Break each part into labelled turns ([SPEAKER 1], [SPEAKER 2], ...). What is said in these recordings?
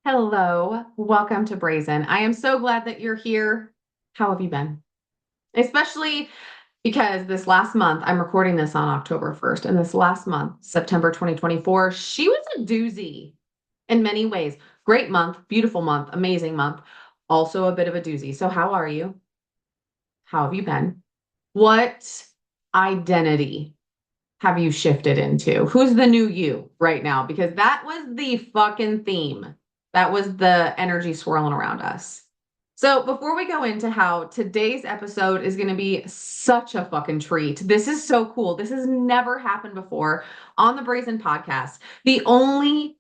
[SPEAKER 1] Hello, welcome to Brazen. I am so glad that you're here. How have you been? Especially because this last month, I'm recording this on October 1st, and this last month, September 2024, she was a doozy in many ways. Great month, beautiful month, amazing month, also a bit of a doozy. So, how are you? How have you been? What identity have you shifted into? Who's the new you right now? Because that was the fucking theme. That was the energy swirling around us. So, before we go into how today's episode is going to be such a fucking treat, this is so cool. This has never happened before on the Brazen podcast. The only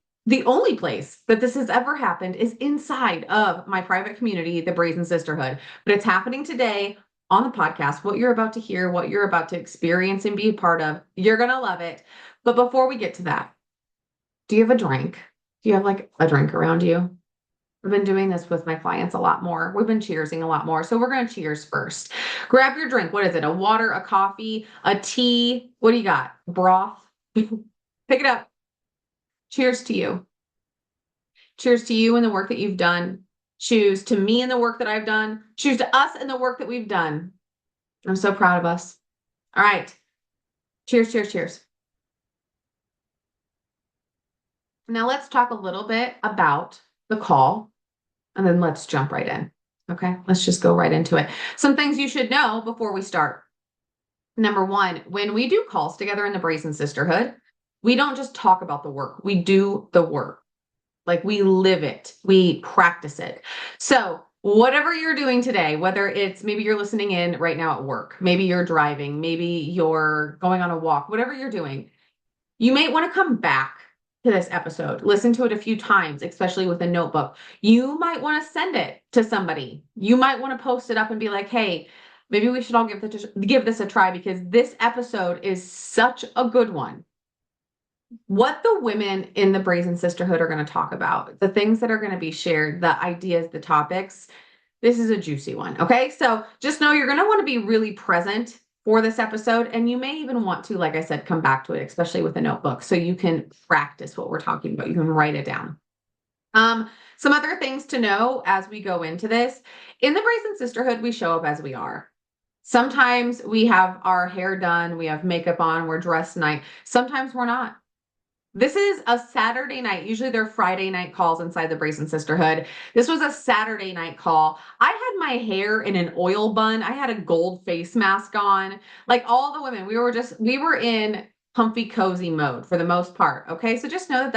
[SPEAKER 1] place that this has ever happened is inside of my private community, the Brazen Sisterhood. But it's happening today on the podcast. What you're about to hear, what you're about to experience and be a part of, you're going to love it. But before we get to that, do you have a drink? Do you have like a drink around you? I've been doing this with my clients a lot more. We've been cheersing a lot more. So we're going to cheers first. Grab your drink. What is it? A water, a coffee, a tea? What do you got? Broth? Pick it up. Cheers to you. Cheers to you and the work that you've done. Cheers to me and the work that I've done. Cheers to us and the work that we've done. I'm so proud of us. All right. Cheers, cheers, cheers. Now let's talk a little bit about the call and then let's jump right in. Okay, let's just go right into it. Some things you should know before we start. Number one, when we do calls together in the Brazen Sisterhood, we don't just talk about the work, we do the work. Like we live it, we practice it. So, whatever you're doing today, whether it's maybe you're listening in right now at work, maybe you're driving, maybe you're going on a walk, whatever you're doing, you may want to come back to this episode, listen to it a few times, especially with a notebook. You might want to send it to somebody. You might want to post it up and be like, hey, maybe we should all give this a try because this episode is such a good one. What the women in the Brazen Sisterhood are going to talk about, the things that are going to be shared, the ideas, the topics, this is a juicy one. Okay. So just know you're going to want to be really present for this episode. And you may even want to, like I said, come back to it, especially with a notebook, so you can practice what we're talking about. You can write it down. Some other things to know as we go into this in the Brazen Sisterhood, we show up as we are. Sometimes we have our hair done, we have makeup on, we're dressed nice. Sometimes we're not. This is a Saturday night. Usually they're Friday night calls inside the Brazen Sisterhood. This was a Saturday night call. I had my hair in an oil bun. I had a gold face mask on. Like all the women, we were in comfy, cozy mode for the most part. Okay. So just know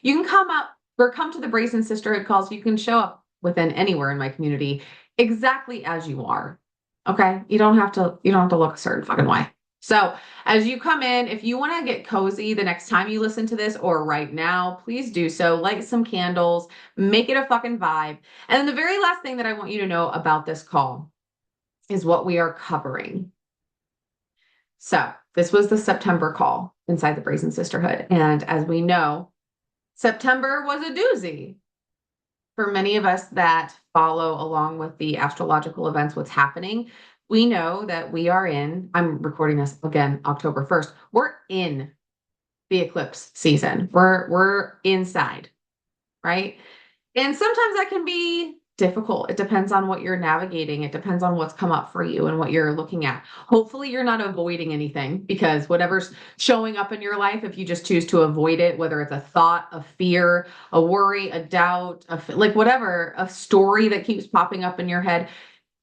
[SPEAKER 1] you can come up or come to the Brazen Sisterhood calls. You can show up within anywhere in my community exactly as you are. Okay. You don't have to look a certain fucking way. So as you come in, if you want to get cozy the next time you listen to this or right now, please do so. Light some candles, make it a fucking vibe. And then the very last thing that I want you to know about this call is what we are covering. So this was the September call inside the Brazen Sisterhood. And as we know, September was a doozy for many of us that follow along with the astrological events, what's happening. We know that I'm recording this again, October 1st. We're in the eclipse season. We're inside, right? And sometimes that can be difficult. It depends on what you're navigating. It depends on what's come up for you and what you're looking at. Hopefully you're not avoiding anything because whatever's showing up in your life, if you just choose to avoid it, whether it's a thought, a fear, a worry, a doubt, like whatever, a story that keeps popping up in your head,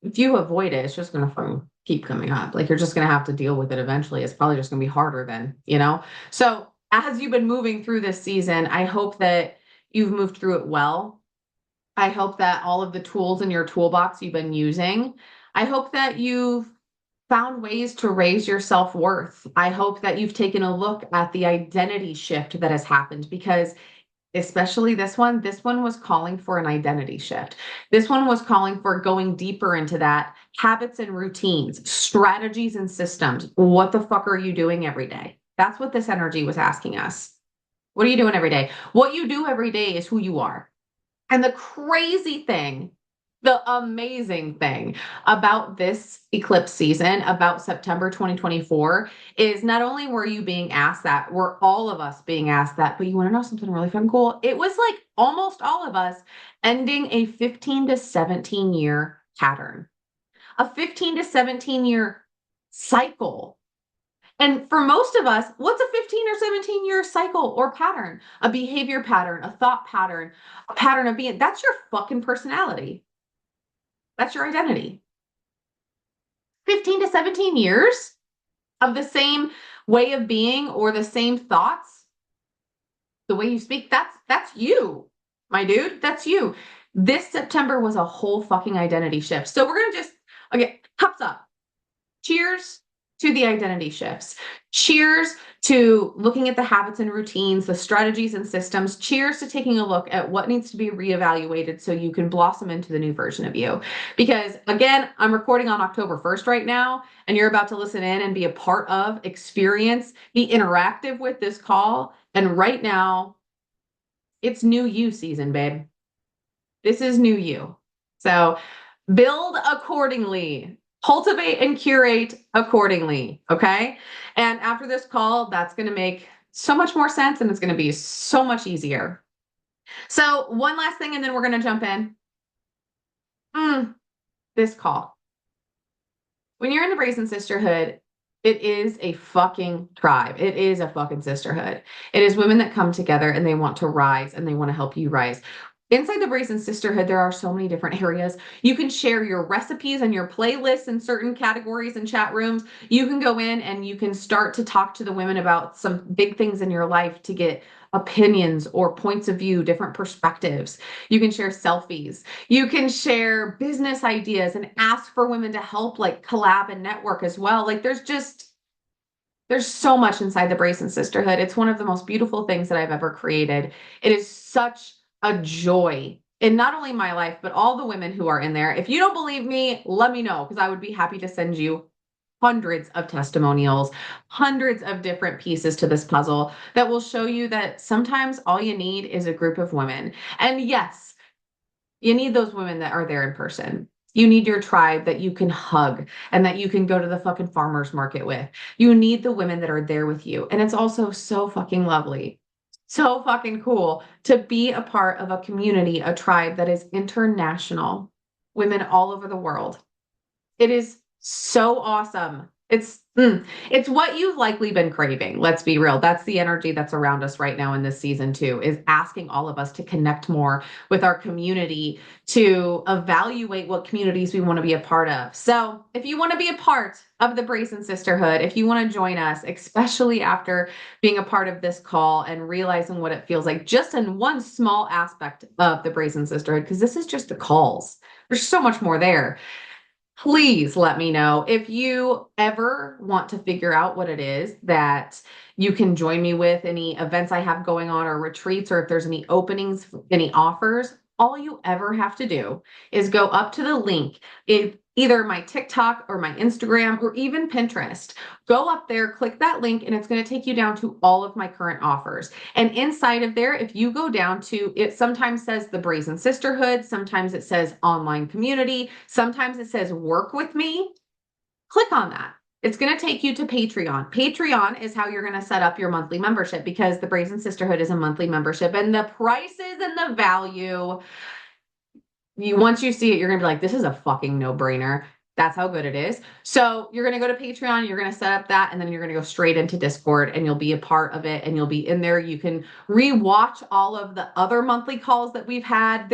[SPEAKER 1] if you avoid it, it's just going to keep coming up. Like you're just going to have to deal with it eventually. It's probably just going to be harder then. So as you've been moving through this season, I hope that you've moved through it well. I hope that all of the tools in your toolbox you've been using, I hope that you've found ways to raise your self-worth. I hope that you've taken a look at the identity shift that has happened because especially this one was calling for an identity shift. This one was calling for going deeper into that habits and routines, strategies and systems. What the fuck are you doing every day? That's what this energy was asking us. What are you doing every day? What you do every day is who you are. And the crazy thing The amazing thing about this eclipse season, about September 2024, is not only were you being asked that, were all of us being asked that, but you want to know something really fun, cool? It was like almost all of us ending a 15 to 17 year pattern, a 15 to 17-year cycle. And for most of us, what's a 15 or 17-year cycle or pattern? A behavior pattern, a thought pattern, a pattern of being. That's your fucking personality. That's your identity. 15 to 17 years of the same way of being or the same thoughts, the way you speak, that's you, my dude. That's you. This September was a whole fucking identity shift. So we're gonna just okay, cups up. Cheers to the identity shifts. Cheers to looking at the habits and routines, the strategies and systems. Cheers to taking a look at what needs to be reevaluated so you can blossom into the new version of you. Because again, I'm recording on October 1st right now, and you're about to listen in and be a part of, experience, be interactive with this call. And right now, it's new you season, babe. This is new you. So build accordingly, cultivate and curate accordingly. Okay. And after this call, that's going to make so much more sense and it's going to be so much easier. So, one last thing, and then we're going to jump in. This call. When you're in the Brazen Sisterhood, it is a fucking tribe. It is a fucking sisterhood. It is women that come together and they want to rise and they want to help you rise. Inside the Brazen Sisterhood, there are so many different areas. You can share your recipes and your playlists in certain categories and chat rooms. You can go in and you can start to talk to the women about some big things in your life to get opinions or points of view, different perspectives. You can share selfies. You can share business ideas and ask for women to help, like collab and network as well. Like there's so much inside the Brazen Sisterhood. It's one of the most beautiful things that I've ever created. It is such a joy in not only my life, but all the women who are in there. If you don't believe me, let me know because I would be happy to send you hundreds of testimonials, hundreds of different pieces to this puzzle that will show you that sometimes all you need is a group of women. And yes, you need those women that are there in person. You need your tribe that you can hug and that you can go to the fucking farmer's market with. You need the women that are there with you. And it's also so fucking lovely, so fucking cool to be a part of a community, a tribe that is international, women all over the world. It is so awesome. It's what you've likely been craving. Let's be real. That's the energy that's around us right now in this season too, is asking all of us to connect more with our community, to evaluate what communities we want to be a part of. So if you want to be a part of the Brazen Sisterhood, if you want to join us, especially after being a part of this call and realizing what it feels like just in one small aspect of the Brazen Sisterhood, because this is just the calls. There's so much more there. Please let me know if you ever want to figure out what it is that you can join me with, any events I have going on or retreats, or if there's any openings, any offers. All you ever have to do is go up to the link in either my TikTok or my Instagram or even Pinterest. Go up there, click that link, and it's going to take you down to all of my current offers. And inside of there, if you go down to it, sometimes says the Brazen Sisterhood, sometimes it says online community, sometimes it says work with me. Click on that. It's going to take you to Patreon. Patreon is how you're going to set up your monthly membership because the Brazen Sisterhood is a monthly membership and the prices and the value, once you see it, you're going to be like, this is a fucking no-brainer. That's how good it is. So you're going to go to Patreon, you're going to set up that, and then you're going to go straight into Discord and you'll be a part of it and you'll be in there. You can re-watch all of the other monthly calls that we've had.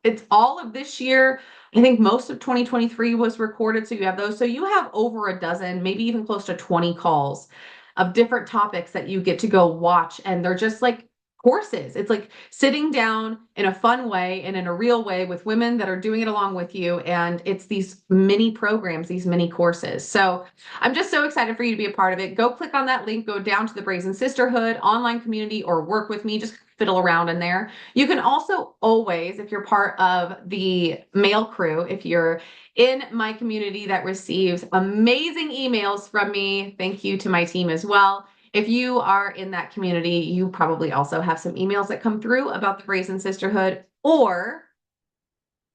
[SPEAKER 1] It's all of this year. I think most of 2023 was recorded. So you have those. So you have over a dozen, maybe even close to 20 calls of different topics that you get to go watch. And they're just like courses. It's like sitting down in a fun way and in a real way with women that are doing it along with you. And it's these mini programs, these mini courses. So I'm just so excited for you to be a part of it. Go click on that link, go down to the Brazen Sisterhood online community or work with me. Just fiddle around in there. You can also always, if you're part of the mail crew, if you're in my community that receives amazing emails from me, thank you to my team as well. If you are in that community, you probably also have some emails that come through about the Brazen Sisterhood, or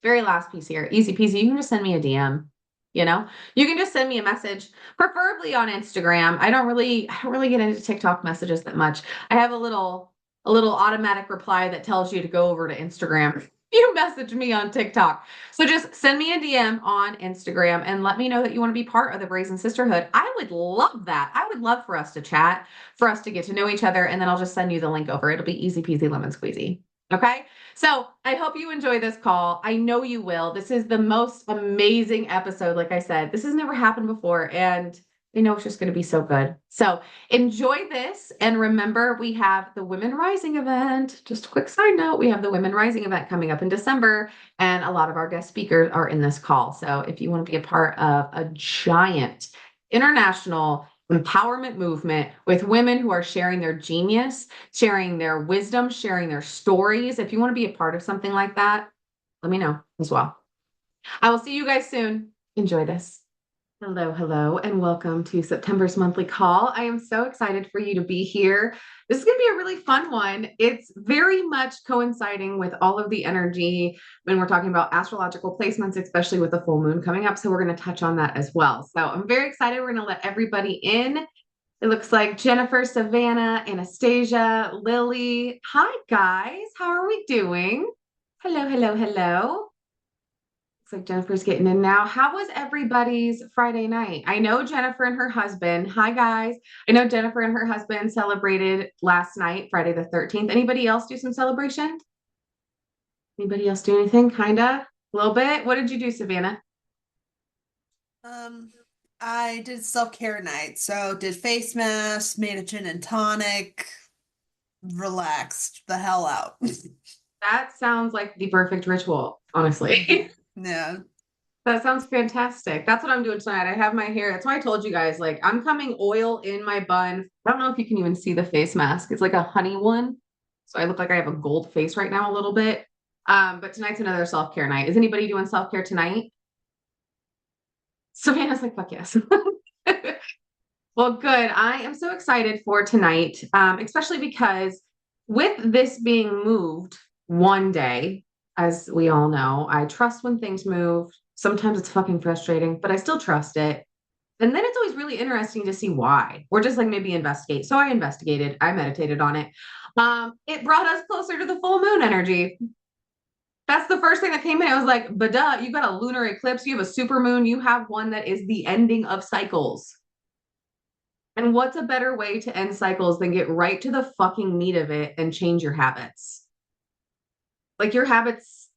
[SPEAKER 1] very last piece here. Easy peasy. You can just send me a DM. You know, you can just send me a message, preferably on Instagram. I don't really get into TikTok messages that much. I have a little automatic reply that tells you to go over to Instagram. You message me on TikTok. So just send me a DM on Instagram and let me know that you want to be part of the Brazen Sisterhood. I would love that. I would love for us to chat, for us to get to know each other, and then I'll just send you the link over. It'll be easy peasy lemon squeezy. Okay. So I hope you enjoy this call. I know you will. This is the most amazing episode. Like I said, this has never happened before. And I know it's just going to be so good. So enjoy this. And remember, we have the Women Rising event. Just a quick side note, we have the Women Rising event coming up in December. And a lot of our guest speakers are in this call. So if you want to be a part of a giant international empowerment movement with women who are sharing their genius, sharing their wisdom, sharing their stories. If you want to be a part of something like that, let me know as well. I will see you guys soon. Enjoy this. Hello, hello, and welcome to September's monthly call. I am so excited for you to be here. This is going to be a really fun one. It's very much coinciding with all of the energy when we're talking about astrological placements, especially with the full moon coming up. So we're going to touch on that as well. So I'm very excited. We're going to let everybody in. It looks like Jennifer, Savannah, Anastasia, Lily. Hi, guys. How are we doing? Hello, hello, hello. Looks like Jennifer's getting in now. How was everybody's Friday night? I know Jennifer and her husband. Hi, guys. I know Jennifer and her husband celebrated last night, Friday the 13th. Anybody else do some celebration? Anybody else do anything? Kinda? A little bit? What did you do, Savannah?
[SPEAKER 2] Um, I did self-care night, so did face masks, made a gin and tonic, relaxed the hell out.
[SPEAKER 1] That sounds like the perfect ritual, honestly.
[SPEAKER 2] Yeah.
[SPEAKER 1] That sounds fantastic. That's what I'm doing tonight. I have my hair. That's why I told you guys, like, I'm coming oil in my bun. I don't know if you can even see the face mask. It's like a honey one. So I look like I have a gold face right now a little bit. But tonight's another self-care night. Is anybody doing self-care tonight? Savannah's like, fuck yes. Well, good. I am so excited for tonight, especially because with this being moved one day, as we all know, I trust when things move. Sometimes it's fucking frustrating, but I still trust it. And then it's always really interesting to see why, or just like maybe investigate. So I investigated, I meditated on it. It brought us closer to the full moon energy. That's the first thing that came in. I was like, but duh, you got a lunar eclipse, you have a super moon, you have one that is the ending of cycles. And what's a better way to end cycles than get right to the fucking meat of it and change your habits? Like your habits,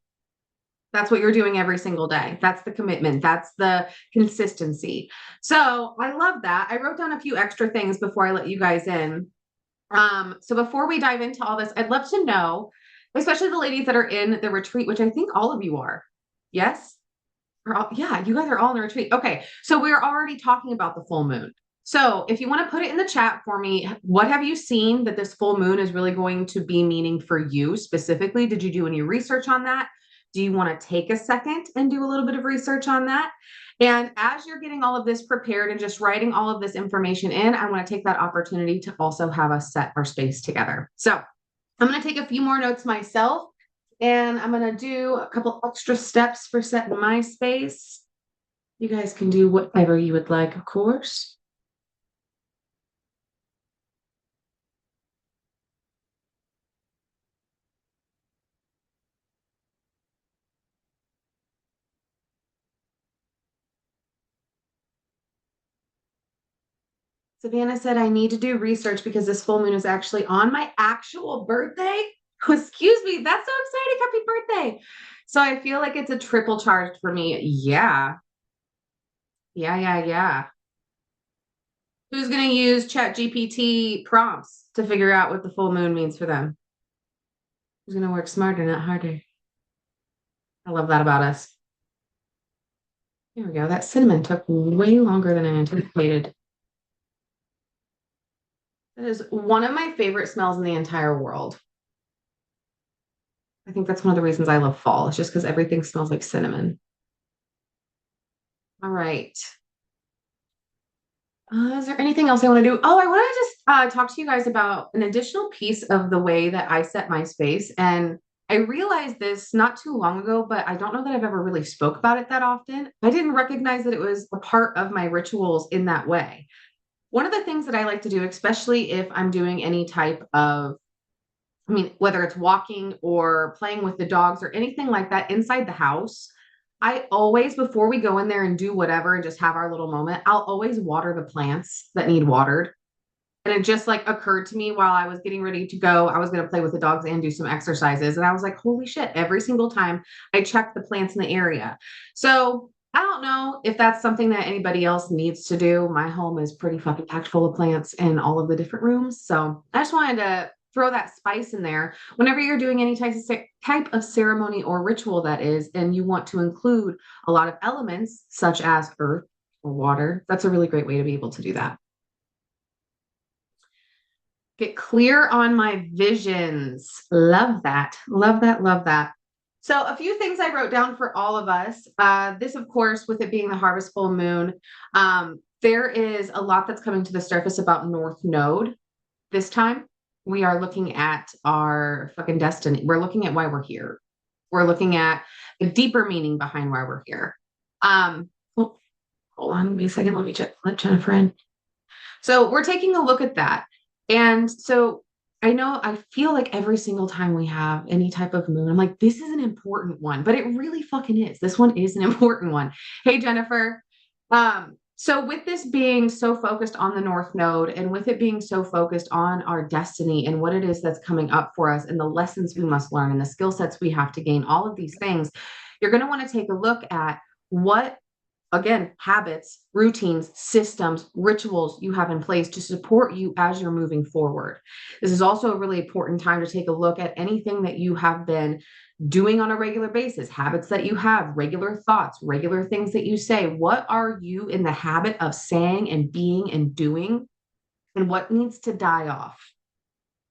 [SPEAKER 1] that's what you're doing every single day. That's the commitment. That's the consistency. So I love that. I wrote down a few extra things before I let you guys in. So before we dive into all this, I'd love to know, especially the ladies that are in the retreat, which I think all of you are. Yes? Yeah, you guys are all in the retreat. Okay, so we're already talking about the full moon. So if you want to put it in the chat for me, what have you seen that this full moon is really going to be meaning for you specifically? Did you do any research on that? Do you want to take a second and do a little bit of research on that? And as you're getting all of this prepared and just writing all of this information in, I want to take that opportunity to also have us set our space together. So I'm going to take a few more notes myself, and I'm going to do a couple extra steps for setting my space. You guys can do whatever you would like, of course. Savannah said, I need to do research because this full moon is actually on my actual birthday. Excuse me. That's so exciting. Happy birthday. So I feel like it's a triple charge for me. Yeah. Yeah, yeah, yeah. Who's going to use Chat GPT prompts to figure out what the full moon means for them? Who's going to work smarter, not harder? I love that about us. There we go. That cinnamon took way longer than I anticipated. That is one of my favorite smells in the entire world. I think that's one of the reasons I love fall. It's just because everything smells like cinnamon. All right. Is there anything else I want to do? Oh, I want to just talk to you guys about an additional piece of the way that I set my space. And I realized this not too long ago, but I don't know that I've ever really spoke about it that often. I didn't recognize that it was a part of my rituals in that way. One of the things that I like to do, especially if I'm doing any type of, I mean, whether it's walking or playing with the dogs or anything like that inside the house, I always, before we go in there and do whatever and just have our little moment, I'll always water the plants that need watered. And it just like occurred to me while I was getting ready to go, I was going to play with the dogs and do some exercises. And I was like, holy shit, every single time I check the plants in the area. So I don't know if that's something that anybody else needs to do. My home is pretty fucking packed full of plants in all of the different rooms. So I just wanted to throw that spice in there whenever you're doing any type of ceremony or ritual that is, and you want to include a lot of elements such as earth or water. That's a really great way to be able to do that. Get clear on my visions. Love that. Love that. Love that. So, a few things I wrote down for all of us. This, of course, with it being the harvest full moon, there is a lot that's coming to the surface about North Node this time. We are looking at our fucking destiny. We're looking at why we're here. We're looking at the deeper meaning behind why we're here. Well, hold on, give me a second. Let me check. Let Jennifer in. So we're taking a look at that. And so I know I feel like every single time we have any type of moon, I'm like, this is an important one, but it really fucking is. This one is an important one. Hey, Jennifer. So with this being so focused on the North Node and with it being so focused on our destiny and what it is that's coming up for us and the lessons we must learn and the skill sets we have to gain, all of these things, you're going to want to take a look at what again, habits, routines, systems, rituals you have in place to support you as you're moving forward. This is also a really important time to take a look at anything that you have been doing on a regular basis, habits that you have, regular thoughts, regular things that you say. What are you in the habit of saying and being and doing? And what needs to die off?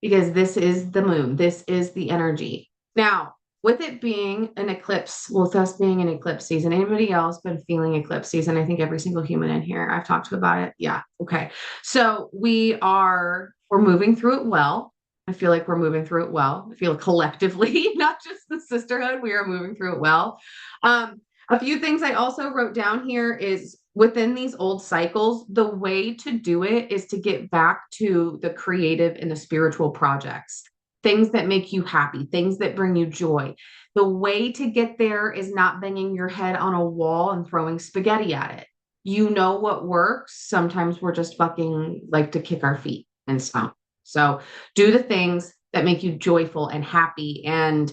[SPEAKER 1] Because this is the moon, this is the energy. Now, with it being an eclipse, with us being an eclipse season, anybody else been feeling eclipse season? I think every single human in here I've talked to about it. Yeah. Okay. So we're moving through it well. I feel like we're moving through it well. I feel collectively, not just the sisterhood, we are moving through it well. A few things I also wrote down here is within these old cycles, the way to do it is to get back to the creative and the spiritual projects, things that make you happy, things that bring you joy. The way to get there is not banging your head on a wall and throwing spaghetti at it. You know what works. Sometimes we're just fucking like to kick our feet and stomp. So do the things that make you joyful and happy. And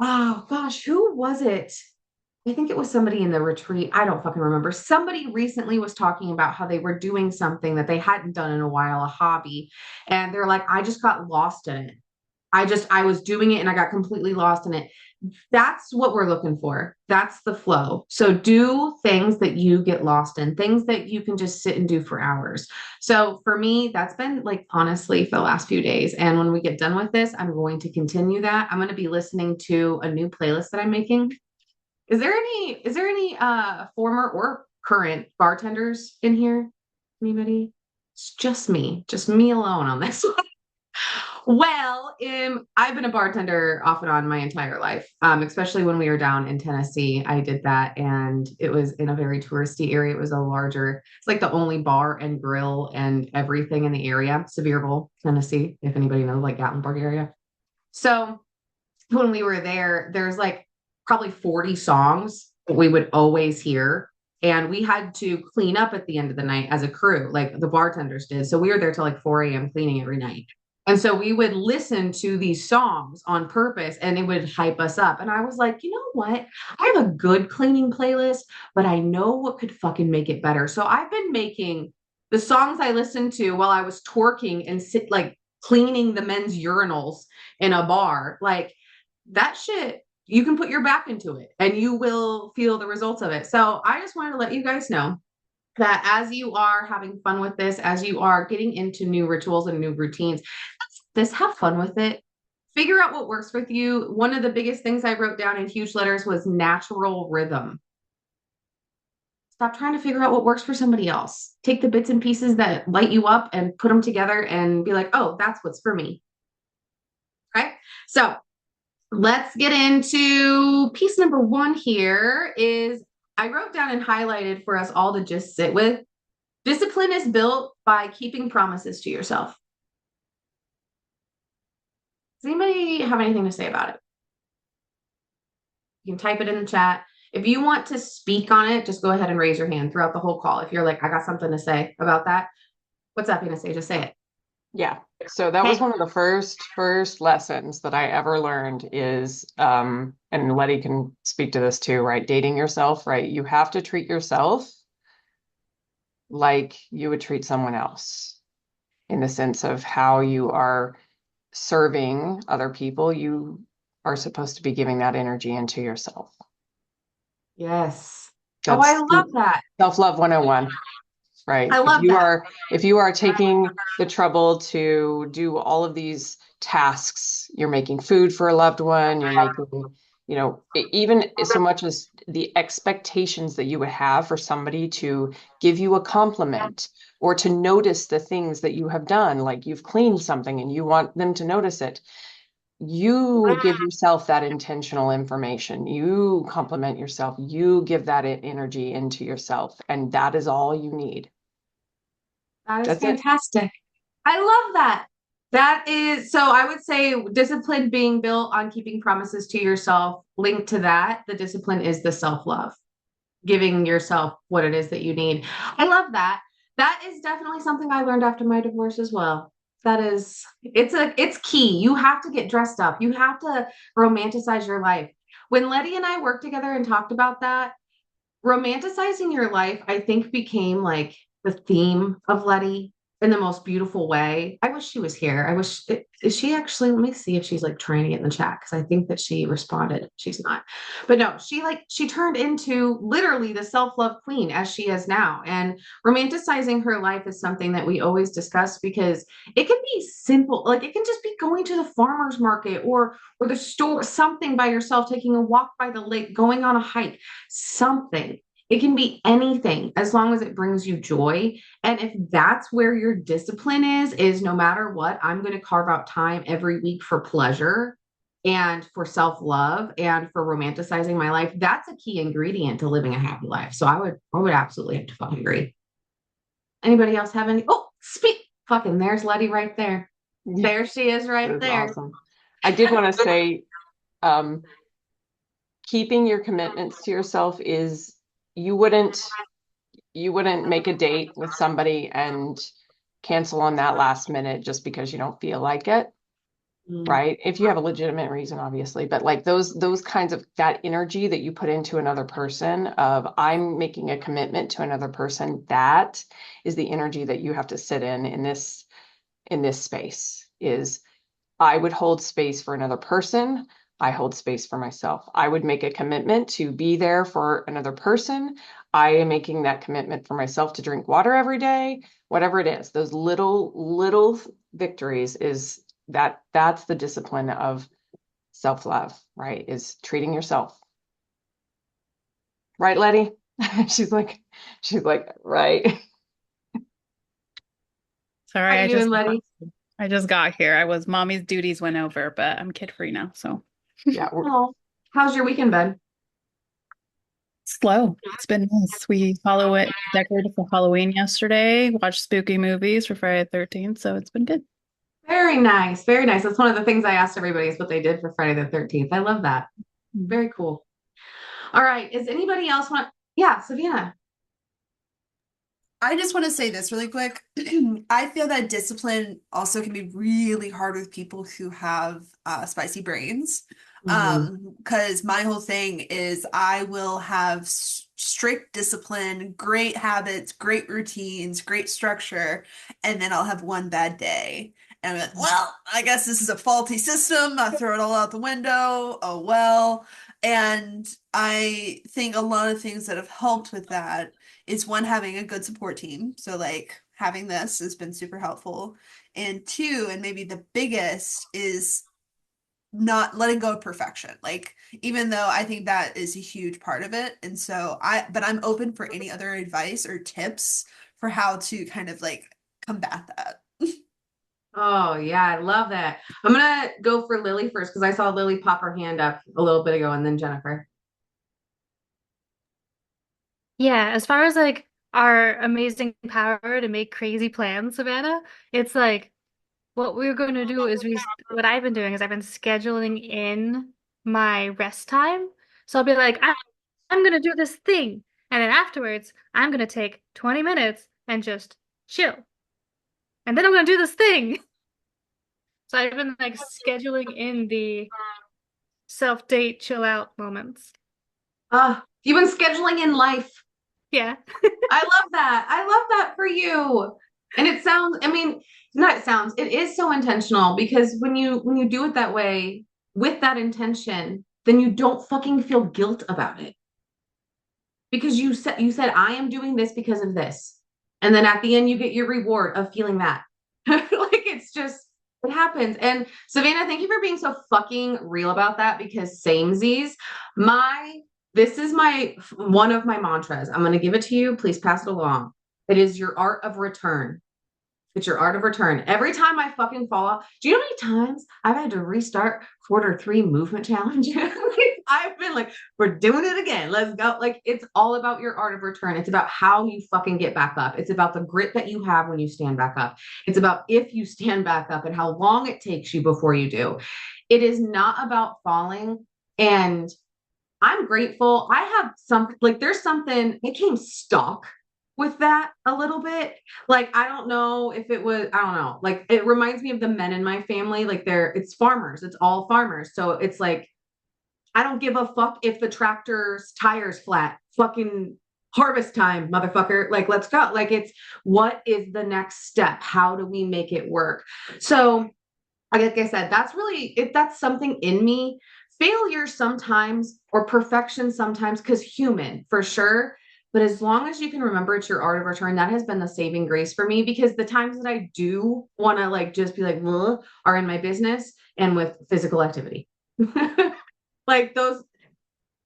[SPEAKER 1] oh gosh, who was it? I think it was somebody in the retreat. I don't fucking remember. Somebody recently was talking about how they were doing something that they hadn't done in a while, a hobby. And they're like, I just got lost in it. I was doing it and I got completely lost in it. That's what we're looking for. That's the flow. So do things that you get lost in, things that you can just sit and do for hours. So for me, that's been like honestly for the last few days. And when we get done with this, I'm going to continue that. I'm going to be listening to a new playlist that I'm making. Is there any former or current bartenders in here? Anybody? It's just me alone on this one. Well, I've been a bartender off and on my entire life, especially when we were down in Tennessee. I did that, and it was in a very touristy area. It was it's like the only bar and grill and everything in the area, Sevierville, Tennessee, if anybody knows, like Gatlinburg area. So when we were there, there's like probably 40 songs that we would always hear. And we had to clean up at the end of the night as a crew, like the bartenders did. So we were there till like 4 a.m. cleaning every night. And so we would listen to these songs on purpose and it would hype us up. And I was like, you know what? I have a good cleaning playlist, but I know what could fucking make it better. So I've been making the songs I listened to while I was twerking and like cleaning the men's urinals in a bar. Like that shit, you can put your back into it and you will feel the results of it. So I just wanted to let you guys know that as you are having fun with this, as you are getting into new rituals and new routines, this have fun with it. Figure out what works with you. One of the biggest things I wrote down in huge letters was natural rhythm. Stop trying to figure out what works for somebody else. Take the bits and pieces that light you up and put them together and be like, oh, that's what's for me. Okay. So Let's get into piece number one here is I wrote down and highlighted for us all to just sit with. Discipline is built by keeping promises to yourself. Does anybody have anything to say about it? You can type it in the chat. If you want to speak on it, just go ahead and raise your hand throughout the whole call. If you're like, I got something to say about that, what's that going to say? Just say it.
[SPEAKER 3] Yeah. So that was
[SPEAKER 1] Hey,
[SPEAKER 3] one of the first lessons that I ever learned is, and Letty can speak to this too, right? Dating yourself, right? You have to treat yourself like you would treat someone else in the sense of how you are serving other people. You are supposed to be giving that energy into yourself.
[SPEAKER 1] yes. Oh, I
[SPEAKER 3] That's
[SPEAKER 1] love that.
[SPEAKER 3] self-love 101.
[SPEAKER 1] I
[SPEAKER 3] Right.
[SPEAKER 1] love that.
[SPEAKER 3] If you are taking the trouble to do all of these tasks, you're making food for a loved one, you're making, even so much as the expectations that you would have for somebody to give you a compliment or to notice the things that you have done, like you've cleaned something and you want them to notice it. You give yourself that intentional information. You compliment yourself. You give that energy into yourself, and that is all you need.
[SPEAKER 1] That is
[SPEAKER 3] That's it.
[SPEAKER 1] fantastic. I love that. That is so I would say discipline being built on keeping promises to yourself, linked to that, the discipline is the self-love, giving yourself what it is that you need. I love that. That is definitely something I learned after my divorce as well. That is it's key. You have to get dressed up. You have to romanticize your life. When Letty and I worked together and talked about that, romanticizing your life, I think, became like the theme of Letty in the most beautiful way. I wish she was here. I wish, is she actually, let me see if she's like trying to get in the chat because I think that she responded. She's not. But no, she turned into literally the self love queen as she is now. And romanticizing her life is something that we always discuss because it can be simple. Like it can just be going to the farmer's market or the store, something by yourself, taking a walk by the lake, going on a hike, something. It can be anything as long as it brings you joy. And if that's where your discipline is no matter what, I'm going to carve out time every week for pleasure and for self-love and for romanticizing my life. That's a key ingredient to living a happy life. So I would absolutely have to fucking agree. Anybody else have any? Oh, speak. Fucking there's Letty right there.
[SPEAKER 3] Yeah,
[SPEAKER 1] There she is
[SPEAKER 3] it
[SPEAKER 1] right
[SPEAKER 3] was
[SPEAKER 1] there.
[SPEAKER 3] awesome. I did want to say, um, keeping your commitments to yourself is you wouldn't you wouldn't make a date with somebody and cancel on that last minute just because you don't feel like it,
[SPEAKER 1] Mm,
[SPEAKER 3] right? If you have a legitimate reason, obviously, but like those kinds of that energy that you put into another person of I'm making a commitment to another person, that is the energy that you have to sit in this space is I would hold space for another person. I hold space for myself. I would make a commitment to be there for another person. I am making that commitment for myself to drink water every day, whatever it is. Those little victories is that's the discipline of self-love, right? Is treating yourself. Right, Letty? She's like, right.
[SPEAKER 1] how
[SPEAKER 4] Sorry,
[SPEAKER 1] you doing, Letty?
[SPEAKER 4] I just got here. I was mommy's duties went over, but I'm kid free now, so
[SPEAKER 3] Yeah,
[SPEAKER 1] Oh, how's your weekend been?
[SPEAKER 4] slow. It's been nice. We follow it, decorated for Halloween yesterday, watched spooky movies for Friday the 13th, so it's been good.
[SPEAKER 1] Very nice. Very nice. That's one of the things I asked everybody is what they did for Friday the 13th. I love that.
[SPEAKER 4] Mhm.
[SPEAKER 1] Very cool. All right. Is anybody else want? Yeah, Savannah.
[SPEAKER 2] I just want to say this really quick. I feel that discipline also can be really hard with people who have spicy brains.
[SPEAKER 1] Mhm.
[SPEAKER 2] Because my whole thing is I will have strict discipline, great habits, great routines, great structure, and then I'll have one bad day. And I'm like, well, I guess this is a faulty system. I throw it all out the window. Oh well. And I think a lot of things that have helped with that is one, having a good support team. So like having this has been super helpful. And two, and maybe the biggest is not letting go of perfection. Like even though I think that is a huge part of it. And so but I'm open for any other advice or tips for how to kind of like combat that.
[SPEAKER 1] Oh, yeah, I love that. I'm gonna go for Lily first because I saw Lily pop her hand up a little bit ago, and then Jennifer.
[SPEAKER 5] Yeah, as far as like our amazing power to make crazy plans, Savannah, it's like what we're going to do is what I've been doing is I've been scheduling in my rest time. So I'll be like, I'm going to do this thing. And then afterwards, I'm going to take 20 minutes and just chill. And then I'm going to do this thing. So I've been like scheduling in the self-date chill out moments.
[SPEAKER 1] You've been scheduling in life.
[SPEAKER 5] Yeah.
[SPEAKER 1] I love that. I love that for you. And it sounds, I mean, not it sounds, it is so intentional because when you do it that way with that intention, then you don't fucking feel guilt about it. Because you said I am doing this because of this. And then at the end you get your reward of feeling that. Like it's just it happens. And Savannah, thank you for being so fucking real about that because samesies, my this is my one of my mantras. I'm going to give it to you. Please pass it along. It is your art of return. It's your art of return. Every time I fucking fall off, do you know how many times I've had to restart quarter three movement challenge? I've been like, we're doing it again. Let's go. Like, it's all about your art of return. It's about how you fucking get back up. It's about the grit that you have when you stand back up. It's about if you stand back up and how long it takes you before you do. It is not about falling. And I'm grateful. I have some, like, there's something, it came stock with that a little bit. Like, I don't know if it was, I don't know. Like, it reminds me of the men in my family. Like, it's farmers, it's all farmers. So it's like, I don't give a fuck if the tractor's tires flat. Fucking harvest time, motherfucker. Like, let's go. Like, it's what is the next step? How do we make it work? So, like I said, that's really if that's something in me. Failure sometimes or perfection sometimes, because human for sure. But as long as you can remember it's your art of return, that has been the saving grace for me because the times that I do want to like just be like, "Ugh," are in my business and with physical activity. Like those,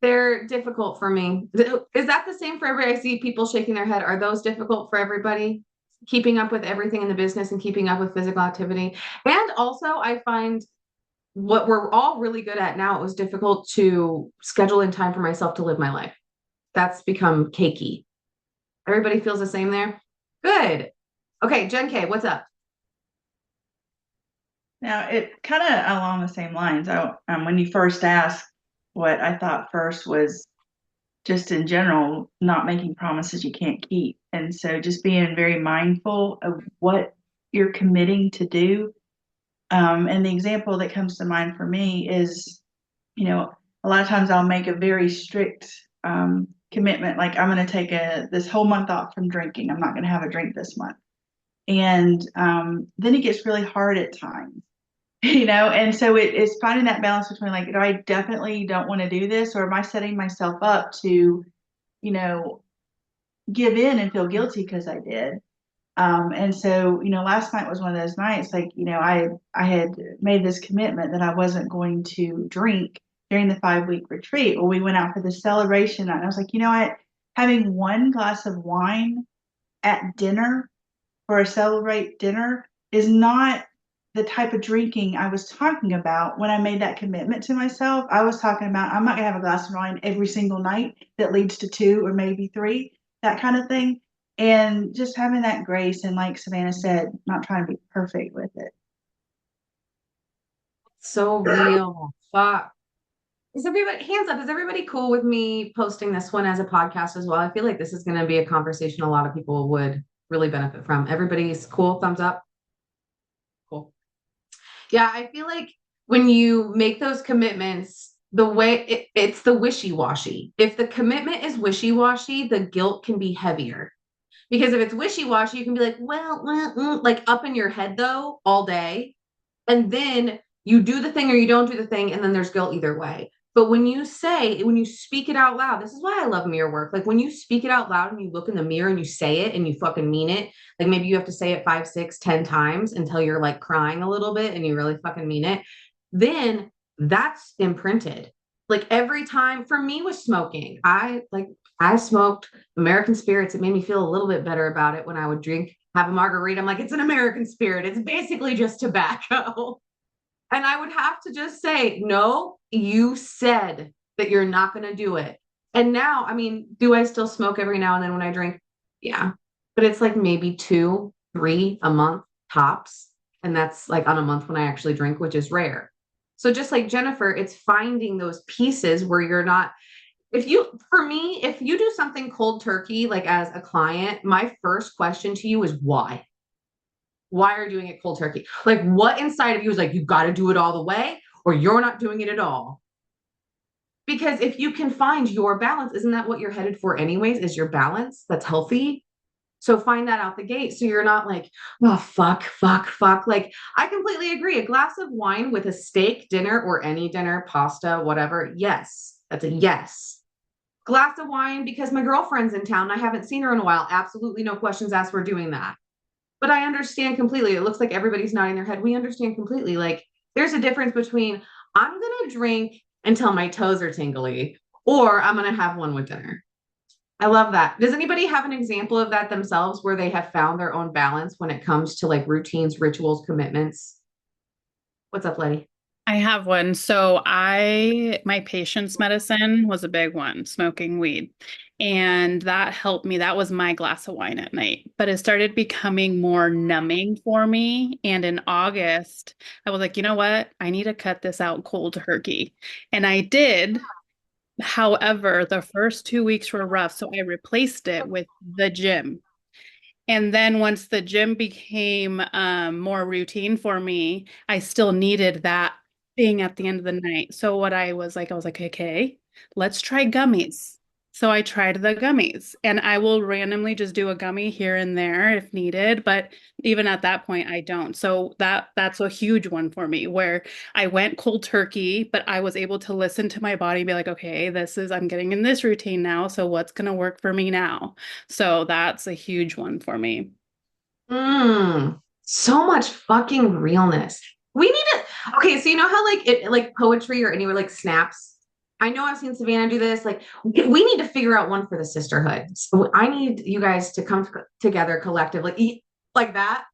[SPEAKER 1] they're difficult for me. Is that the same for everybody? I see people shaking their head. Are those difficult for everybody? Keeping up with everything in the business and keeping up with physical activity. And also, I find what we're all really good at now, it was difficult to schedule in time for myself to live my life. That's become cakey. Everybody feels the same there? Good. Okay, Jen K, what's up?
[SPEAKER 6] Now, it kind of along the same lines. When you first asked, what I thought first was just in general, not making promises you can't keep. And so just being very mindful of what you're committing to do. And the example that comes to mind for me is, a lot of times I'll make a very strict commitment, like I'm going to take this whole month off from drinking. I'm not going to have a drink this month. And then it gets really hard at times. And so it's finding that balance between like, do I definitely don't want to do this, or am I setting myself up to, give in and feel guilty because I did. And so, last night was one of those nights, like, I had made this commitment that I wasn't going to drink during the 5-week retreat. Well, we went out for the celebration and I was like, having one glass of wine at dinner for a celebrate dinner is not the type of drinking I was talking about when I made that commitment to myself. I was talking about I'm not gonna have a glass of wine every single night that leads to 2 or maybe 3, that kind of thing. And just having that grace and like Savannah said, not trying to be perfect with it.
[SPEAKER 1] So real. Fuck. Is everybody hands up? Is everybody cool with me posting this one as a podcast as well? I feel like this is going to be a conversation a lot of people would really benefit from. Everybody's cool. Thumbs up. Cool. Yeah, I feel like when you make those commitments, the way it's the wishy-washy. If the commitment is wishy-washy, the guilt can be heavier. Because if it's wishy-washy, you can be like, well, like up in your head though, all day. And then you do the thing or you don't do the thing, and then there's guilt either way. But when you speak it out loud, this is why I love mirror work. Like when you speak it out loud and you look in the mirror and you say it and you fucking mean it, like maybe you have to say it 5, 6, 10 times until you're like crying a little bit and you really fucking mean it. Then that's imprinted. Like every time for me with smoking, I like I smoked American spirits. It made me feel a little bit better about it when I would have a margarita. I'm like, it's an American spirit. It's basically just tobacco. And I would have to just say, no, you said that you're not going to do it. And now, I mean, do I still smoke every now and then when I drink? Yeah. But it's like maybe two, three a month tops. And that's like on a month when I actually drink, which is rare. So just like Jennifer, it's finding those pieces where you're not, for me, if you do something cold turkey, like as a client, my first question to you is why? Why are you doing it cold turkey? Like, what inside of you is like, you got to do it all the way, or you're not doing it at all? Because if you can find your balance, isn't that what you're headed for, anyways? Is your balance that's healthy? So find that out the gate. So you're not like, oh, fuck, fuck, fuck. Like, I completely agree. A glass of wine with a steak dinner or any dinner, pasta, whatever. Yes, that's a yes. Glass of wine because my girlfriend's in town and I haven't seen her in a while. Absolutely no questions asked. We're doing that. But I understand completely. It looks like everybody's nodding their head. We understand completely. Like, there's a difference between I'm going to drink until my toes are tingly, or I'm going to have one with dinner. I love that. Does anybody have an example of that themselves where they have found their own balance when it comes to like routines, rituals, commitments? What's up, Letty?
[SPEAKER 4] I have one. My patient's medicine was a big one, smoking weed. And that helped me. That was my glass of wine at night. But it started becoming more numbing for me. And in August, I was like, you know what? I need to cut this out cold turkey. And I did. However, the first 2 weeks were rough. So I replaced it with the gym. And then once the gym became more routine for me, I still needed that thing at the end of the night. So what I was like, okay, let's try gummies. So I tried the gummies and I will randomly just do a gummy here and there if needed, but even at that point I don't. So that's a huge one for me where I went cold turkey, but I was able to listen to my body and be like, okay, I'm getting in this routine now, so what's going to work for me now? So that's a huge one for me.
[SPEAKER 1] So much fucking realness. We need to, okay, so you know how like poetry or anywhere like snaps? I know I've seen Savannah do this. Like, we need to figure out one for the sisterhood. So I need you guys to come together collectively, like that.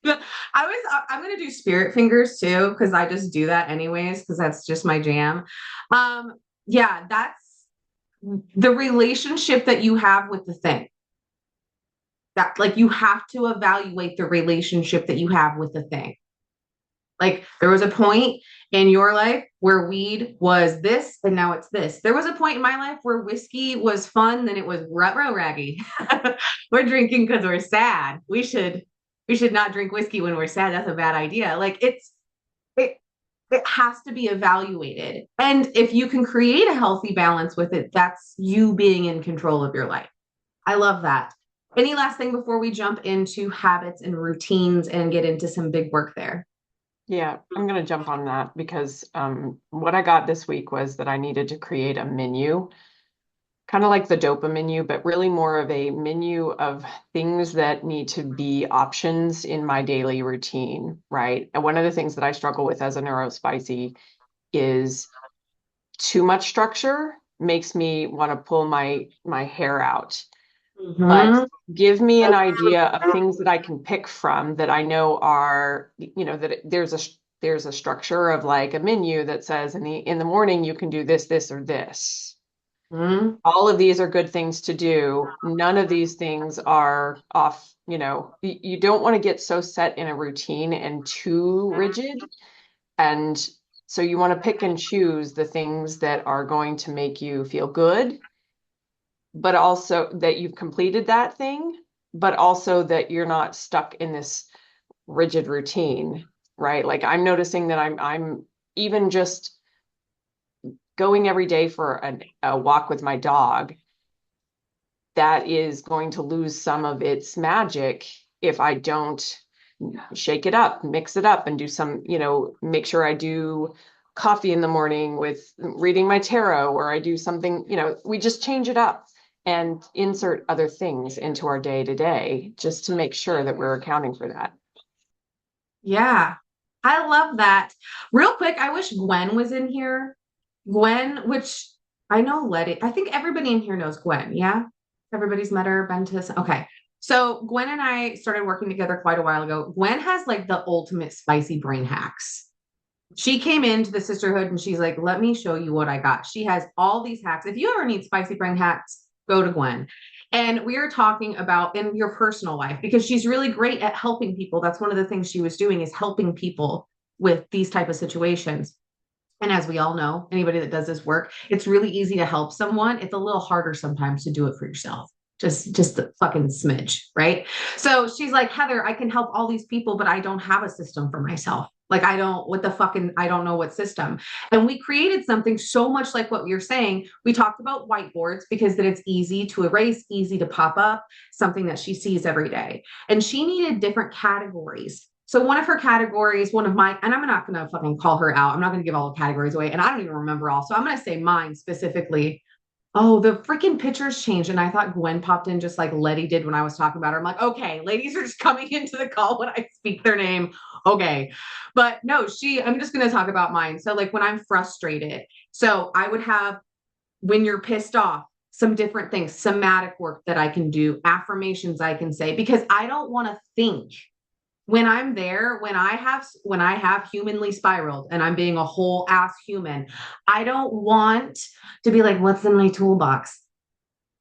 [SPEAKER 1] I'm gonna do spirit fingers too, because I just do that anyways, because that's just my jam. Um, yeah, that's the relationship that you have with the thing. That like you have to evaluate the relationship that you have with the thing. Like there was a point in your life where weed was this and now it's this. There was a point in my life where whiskey was fun, then it was rutro raggy. We're drinking because we're sad. We should not drink whiskey when we're sad. That's a bad idea. Like it it has to be evaluated. And if you can create a healthy balance with it, that's you being in control of your life. I love that. Any last thing before we jump into habits and routines and get into some big work there?
[SPEAKER 3] Yeah, I'm going to jump on that because what I got this week was that I needed to create a menu, kind of like the dopa menu, but really more of a menu of things that need to be options in my daily routine, right? And one of the things that I struggle with as a neurospicy is too much structure makes me want to pull my hair out. But give me an idea of things that I can pick from that I know are, that there's a structure of like a menu that says in the morning you can do this, this, or this. All of these are good things to do. None of these things are off, you don't want to get so set in a routine and too rigid. And so you want to pick and choose the things that are going to make you feel good, but also that you've completed that thing, but also that you're not stuck in this rigid routine, right? Like I'm noticing that I'm even just going every day for a walk with my dog, that is going to lose some of its magic if I don't shake it up, mix it up, and do some, make sure I do coffee in the morning with reading my tarot, or I do something, we just change it up and insert other things into our day to day just to make sure that we're accounting for that.
[SPEAKER 1] Yeah, I love that. Real quick, I wish Gwen was in here. Gwen, which I know Letty. I think everybody in here knows Gwen. Yeah. Everybody's met her, been to. Okay. So Gwen and I started working together quite a while ago. Gwen has like the ultimate spicy brain hacks. She came into the sisterhood and she's like, let me show you what I got. She has all these hacks. If you ever need spicy brain hacks, go to Gwen. And we are talking about in your personal life because she's really great at helping people. That's one of the things she was doing is helping people with these type of situations. And as we all know, anybody that does this work, it's really easy to help someone. It's a little harder sometimes to do it for yourself. Just a fucking smidge, right? So she's like, Heather, I can help all these people, but I don't have a system for myself. Like I don't, what the fucking, I don't know what system. And we created something so much like what you're saying. We talked about whiteboards because then it's easy to erase, easy to pop up, something that she sees every day. And she needed different categories. So one of her categories, one of my, and I'm not going to fucking call her out. I'm not going to give all the categories away. And I don't even remember all. So I'm going to say mine specifically. Oh, the freaking pictures changed. And I thought Gwen popped in just like Letty did when I was talking about her. I'm like, okay, ladies are just coming into the call when I speak their name. Okay. But no, I'm just going to talk about mine. So like when I'm frustrated, so I would have when you're pissed off, some different things, somatic work that I can do, affirmations I can say, because I don't want to think when I'm there, when I have humanly spiraled and I'm being a whole ass human, I don't want to be like, what's in my toolbox?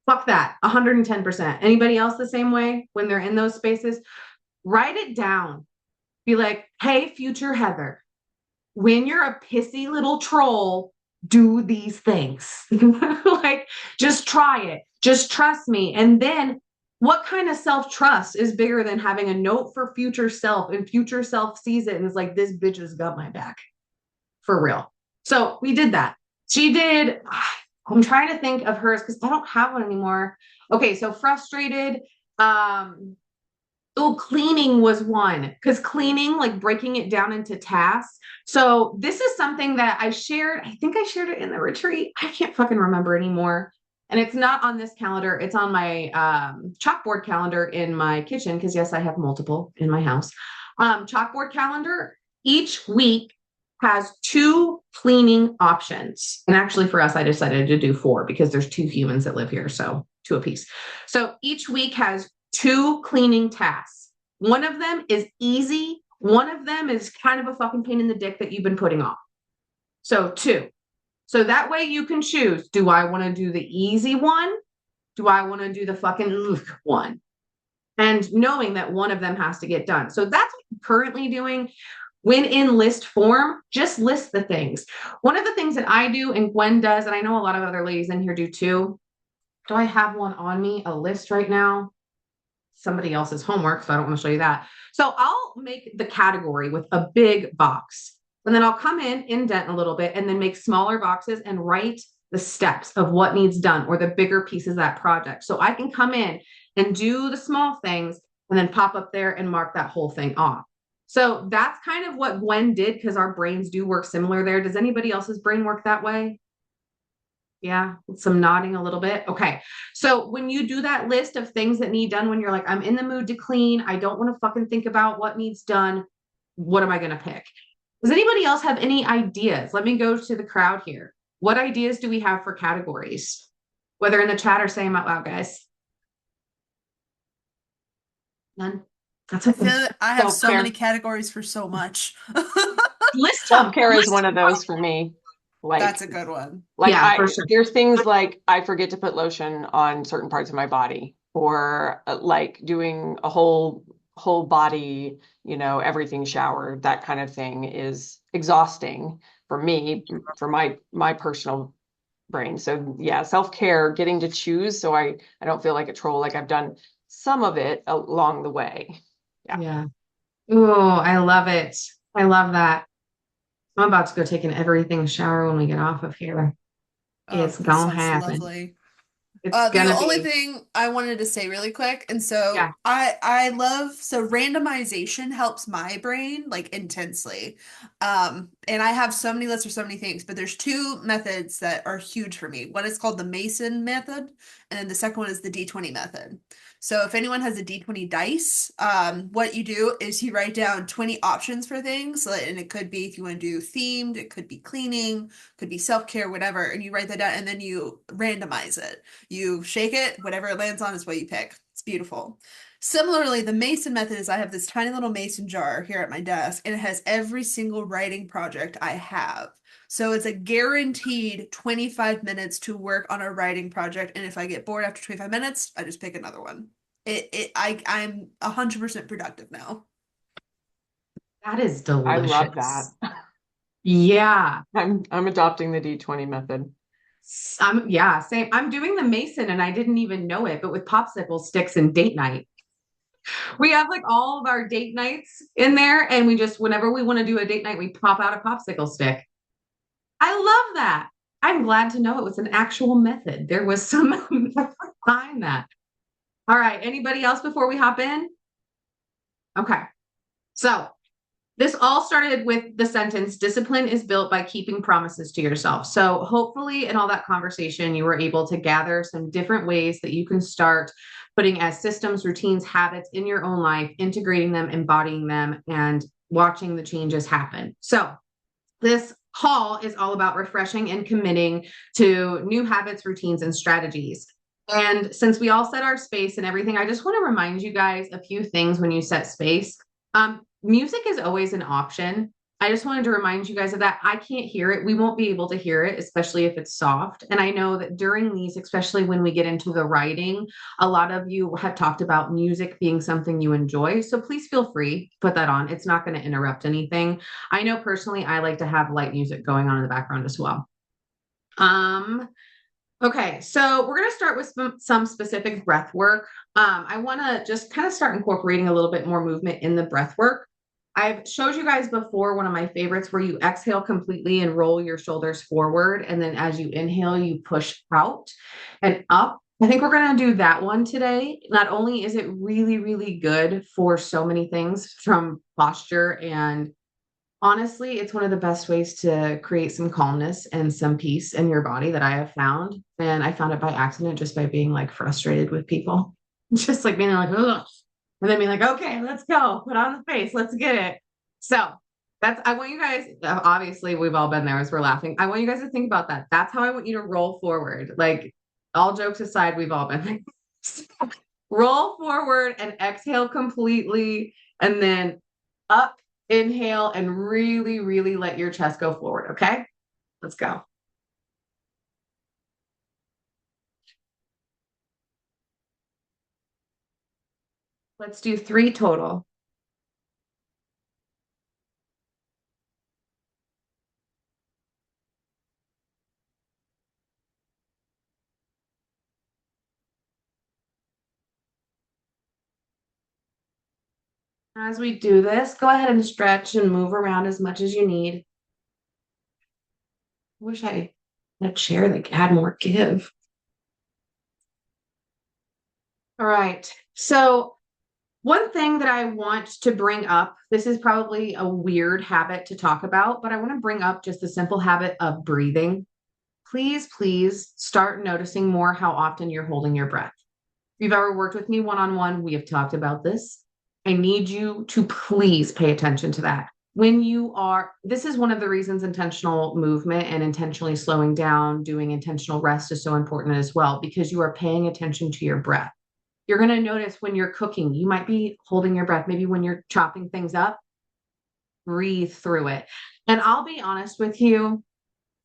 [SPEAKER 1] Fuck that. 110%. Anybody else the same way when they're in those spaces? Write it down. Be like, hey, future Heather, when you're a pissy little troll, do these things. Like, just try it. Just trust me. And then what kind of self-trust is bigger than having a note for future self and future self sees it and is like, this bitch has got my back for real. So we did that. She did. I'm trying to think of hers because I don't have one anymore. Okay. So frustrated. Oh, cleaning was one because cleaning, like breaking it down into tasks. So this is something that I shared. I think I shared it in the retreat. I can't fucking remember anymore. And it's not on this calendar. It's on my chalkboard calendar in my kitchen because yes, I have multiple in my house. Chalkboard calendar. Each week has two cleaning options. And actually for us, I decided to do four because there's two humans that live here. So two apiece. So each week has two cleaning tasks. One of them is easy. One of them is kind of a fucking pain in the dick that you've been putting off. So two. So that way you can choose. Do I want to do the easy one? Do I want to do the fucking one? And knowing that one of them has to get done. So that's what I'm currently doing. When in list form, just list the things. One of the things that I do and Gwen does, and I know a lot of other ladies in here do too. Do I have one on me? A list right now? Somebody else's homework, so I don't want to show you that. So I'll make the category with a big box. And then I'll come in, indent a little bit, and then make smaller boxes and write the steps of what needs done or the bigger pieces of that project. So I can come in and do the small things and then pop up there and mark that whole thing off. So that's kind of what Gwen did because our brains do work similar there. Does anybody else's brain work that way? Yeah, some nodding a little bit. Okay. So when you do that list of things that need done, when you're like, I'm in the mood to clean, I don't want to fucking think about what needs done. What am I going to pick? Does anybody else have any ideas? Let me go to the crowd here. What ideas do we have for categories? Whether in the chat or say them out loud, guys. None. That's
[SPEAKER 2] I
[SPEAKER 1] okay.
[SPEAKER 2] feel I have so
[SPEAKER 3] Self-care.
[SPEAKER 2] many categories for so much.
[SPEAKER 1] List them.
[SPEAKER 3] Self-care is
[SPEAKER 1] List
[SPEAKER 3] one of
[SPEAKER 1] them.
[SPEAKER 3] those for me. Like,
[SPEAKER 2] That's a good one.
[SPEAKER 3] like
[SPEAKER 1] Yeah, for sure.
[SPEAKER 3] there's things like I forget to put lotion on certain parts of my body, or like doing a whole body, everything shower, that kind of thing is exhausting for me, for my personal brain. So yeah, self-care, getting to choose so I don't feel like a troll, like I've done some of it along the way. Yeah.
[SPEAKER 1] Yeah. Oh, I love it. I love that. I'm about to go take an everything shower when we get off of here.
[SPEAKER 2] Oh,
[SPEAKER 1] It's
[SPEAKER 2] that
[SPEAKER 1] gonna
[SPEAKER 2] sounds
[SPEAKER 1] happen.
[SPEAKER 2] lovely.
[SPEAKER 1] It's
[SPEAKER 2] The
[SPEAKER 1] gonna
[SPEAKER 2] only
[SPEAKER 1] be.
[SPEAKER 2] thing I wanted to say really quick, and so
[SPEAKER 1] Yeah.
[SPEAKER 2] I love, so randomization helps my brain like intensely. And I have so many lists for so many things, but there's two methods that are huge for me. One is called the Mason method, and then the second one is the D20 method. So if anyone has a D20 dice, what you do is you write down 20 options for things. And it could be if you want to do themed, it could be cleaning, could be self-care, whatever. And you write that down and then you randomize it. You shake it, whatever it lands on is what you pick. It's beautiful. Similarly, the Mason method is I have this tiny little Mason jar here at my desk, and it has every single writing project I have. So it's a guaranteed 25 minutes to work on a writing project, and if I get bored after 25 minutes, I just pick another one. I'm 100% productive now.
[SPEAKER 1] That is
[SPEAKER 3] I
[SPEAKER 1] delicious.
[SPEAKER 3] love that.
[SPEAKER 1] Yeah.
[SPEAKER 3] I'm adopting the D20 method.
[SPEAKER 1] Yeah, same. I'm doing the Mason and I didn't even know it, but with popsicle sticks and date night. We have like all of our date nights in there, and we just, whenever we want to do a date night, we pop out a popsicle stick. I love that. I'm glad to know it was an actual method. There was some method behind that. All right. Anybody else before we hop in? Okay. So this all started with the sentence, discipline is built by keeping promises to yourself. So hopefully in all that conversation, you were able to gather some different ways that you can start putting as systems, routines, habits in your own life, integrating them, embodying them, and watching the changes happen. So this haul is all about refreshing and committing to new habits, routines, and strategies. And since we all set our space and everything, I just want to remind you guys a few things when you set space. Music is always an option. I just wanted to remind you guys of that. I can't hear it. We won't be able to hear it, especially if it's soft. And I know that during these, especially when we get into the writing, a lot of you have talked about music being something you enjoy. So please feel free to put that on. It's not going to interrupt anything. I know personally, I like to have light music going on in the background as well. Okay, so we're going to start with some specific breath work. I want to just kind of start incorporating a little bit more movement in the breath work. I've showed you guys before one of my favorites where you exhale completely and roll your shoulders forward. And then as you inhale, you push out and up. I think we're going to do that one today. Not only is it really, really good for so many things from posture, and honestly, it's one of the best ways to create some calmness and some peace in your body that I have found. And I found it by accident just by being like frustrated with people, just like being like, ugh. And then be like, okay, let's go. Put on the face. Let's get it. So I want you guys, obviously, we've all been there as we're laughing. I want you guys to think about that. That's how I want you to roll forward. Like, all jokes aside, we've all been there. So, roll forward and exhale completely. And then up, inhale, and really, really let your chest go forward. Okay, let's go. Let's do 3 total. As we do this, go ahead and stretch and move around as much as you need. I wish I had a chair that had more give. All right. So one thing that I want to bring up, this is probably a weird habit to talk about, but I want to bring up just the simple habit of breathing. Please, please start noticing more how often you're holding your breath. If you've ever worked with me one-on-one, we have talked about this. I need you to please pay attention to that. This is one of the reasons intentional movement and intentionally slowing down, doing intentional rest is so important as well, because you are paying attention to your breath. You're going to notice when you're cooking, you might be holding your breath. Maybe when you're chopping things up, breathe through it. And I'll be honest with you,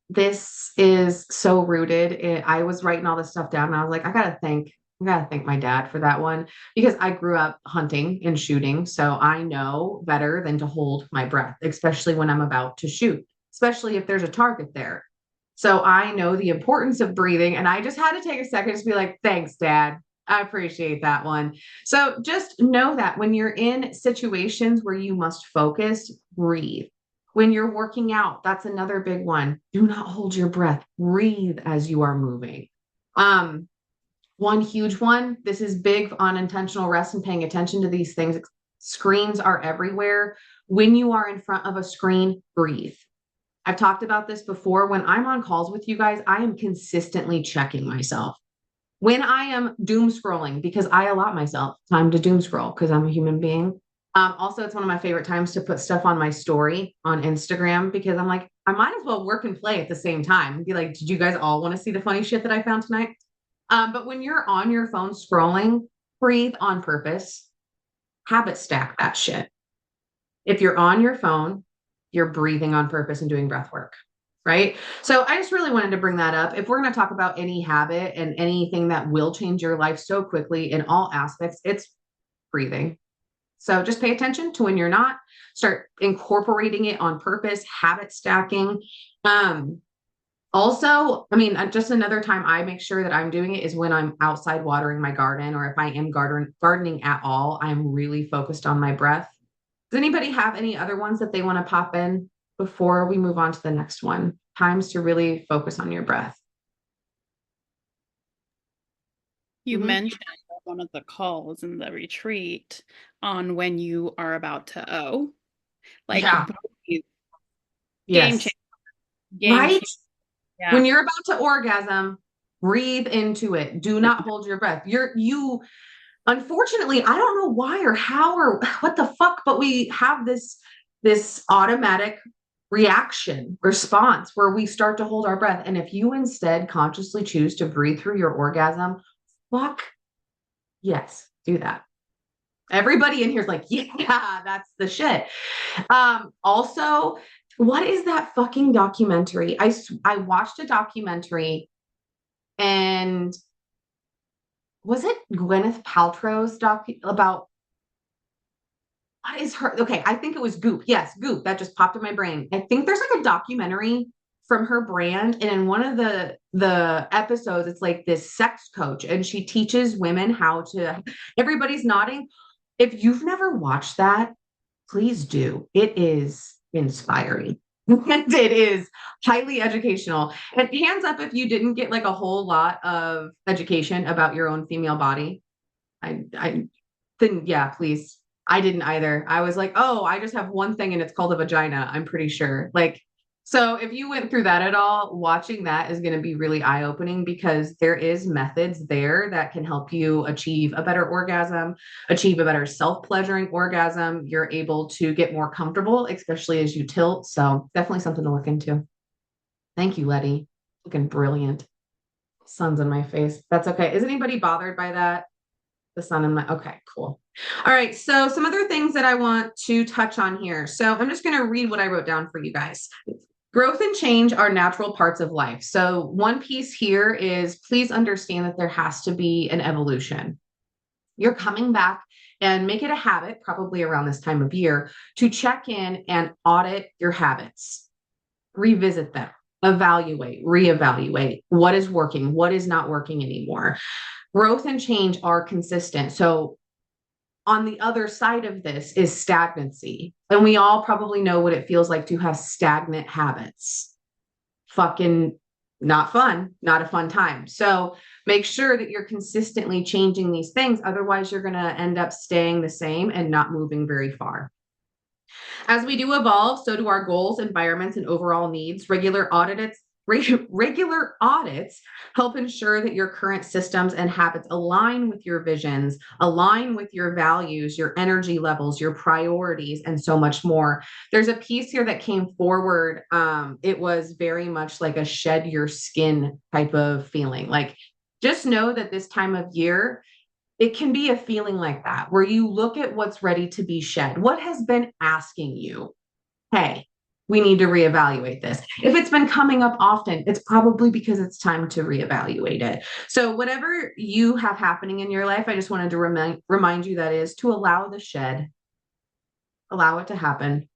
[SPEAKER 1] this is so rooted. I was writing all this stuff down and I was like, I gotta thank my dad for that one, because I grew up hunting and shooting. So I know better than to hold my breath, especially when I'm about to shoot, especially if there's a target there. So I know the importance of breathing. And I just had to take a second to be like, thanks, Dad. I appreciate that one. So just know that when you're in situations where you must focus, breathe. When you're working out, that's another big one. Do not hold your breath. Breathe as you are moving. One huge one, this is big on intentional rest and paying attention to these things. Screens are everywhere. When you are in front of a screen, breathe. I've talked about this before. When I'm on calls with you guys, I am consistently checking myself. When I am doom scrolling, because I allot myself time to doom scroll because I'm a human being. Also, it's one of my favorite times to put stuff on my story on Instagram because I'm like, I might as well work and play at the same time and be like, did you guys all want to see the funny shit that I found tonight? But when you're on your phone scrolling, breathe on purpose, habit stack that shit. If you're on your phone, you're breathing on purpose and doing breath work, right? So I just really wanted to bring that up. If we're going to talk about any habit and anything that will change your life so quickly in all aspects, it's breathing. So just pay attention to when you're not, start incorporating it on purpose, habit stacking. Also, I mean, just another time I make sure that I'm doing it is when I'm outside watering my garden, or if I am gardening at all, I'm really focused on my breath. Does anybody have any other ones that they want to pop in before we move on to the next one? Times to really focus on your breath.
[SPEAKER 4] You
[SPEAKER 1] Mhm.
[SPEAKER 4] mentioned one of the calls in the retreat on when you are about to O. Like,
[SPEAKER 1] Yeah.
[SPEAKER 4] breathe. Game
[SPEAKER 1] Yes.
[SPEAKER 4] changer. Game
[SPEAKER 1] Right?
[SPEAKER 4] changer. Yeah.
[SPEAKER 1] When you're about to orgasm, breathe into it. Do not hold your breath. You unfortunately, I don't know why or how or what the fuck, but we have this automatic reaction response where we start to hold our breath. And if you instead consciously choose to breathe through your orgasm, fuck yes, do that. Everybody in here is like, yeah, that's the shit. Also, what is that fucking documentary? I watched a documentary, and was it Gwyneth Paltrow's doc about what is her? Okay, I think it was Goop. Yes, Goop. That just popped in my brain. I think there's like a documentary from her brand, and in one of the episodes, it's like this sex coach, and she teaches women how to. Everybody's nodding. If you've never watched that, please do. It is inspiring. And it is highly educational. And hands up if you didn't get like a whole lot of education about your own female body. I then yeah, please. I didn't either. I was like, oh, I just have one thing and it's called a vagina, I'm pretty sure. Like, so if you went through that at all, watching that is going to be really eye-opening because there is methods there that can help you achieve a better orgasm, achieve a better self-pleasuring orgasm. You're able to get more comfortable, especially as you tilt. So definitely something to look into. Thank you, Letty. Looking brilliant. Sun's in my face. That's okay. Is anybody bothered by that? The sun in my, okay, cool. All right. So some other things that I want to touch on here. So I'm just going to read what I wrote down for you guys. Growth and change are natural parts of life. So one piece here is please understand that there has to be an evolution. You're coming back and make it a habit, probably around this time of year, to check in and audit your habits, revisit them, evaluate, reevaluate what is working, what is not working anymore. Growth and change are consistent. So on the other side of this is stagnancy. And we all probably know what it feels like to have stagnant habits. Fucking not fun, not a fun time. So make sure that you're consistently changing these things. Otherwise, you're going to end up staying the same and not moving very far. As we do evolve, so do our goals, environments, and overall needs. Regular audits help ensure that your current systems and habits align with your visions, align with your values, your energy levels, your priorities, and so much more. There's a piece here that came forward. It was very much like a shed your skin type of feeling. Like, just know that this time of year, it can be a feeling like that, where you look at what's ready to be shed. What has been asking you, hey, we need to reevaluate this. If it's been coming up often, it's probably because it's time to reevaluate it. So whatever you have happening in your life, I just wanted to remind you that is to allow the shed, allow it to happen.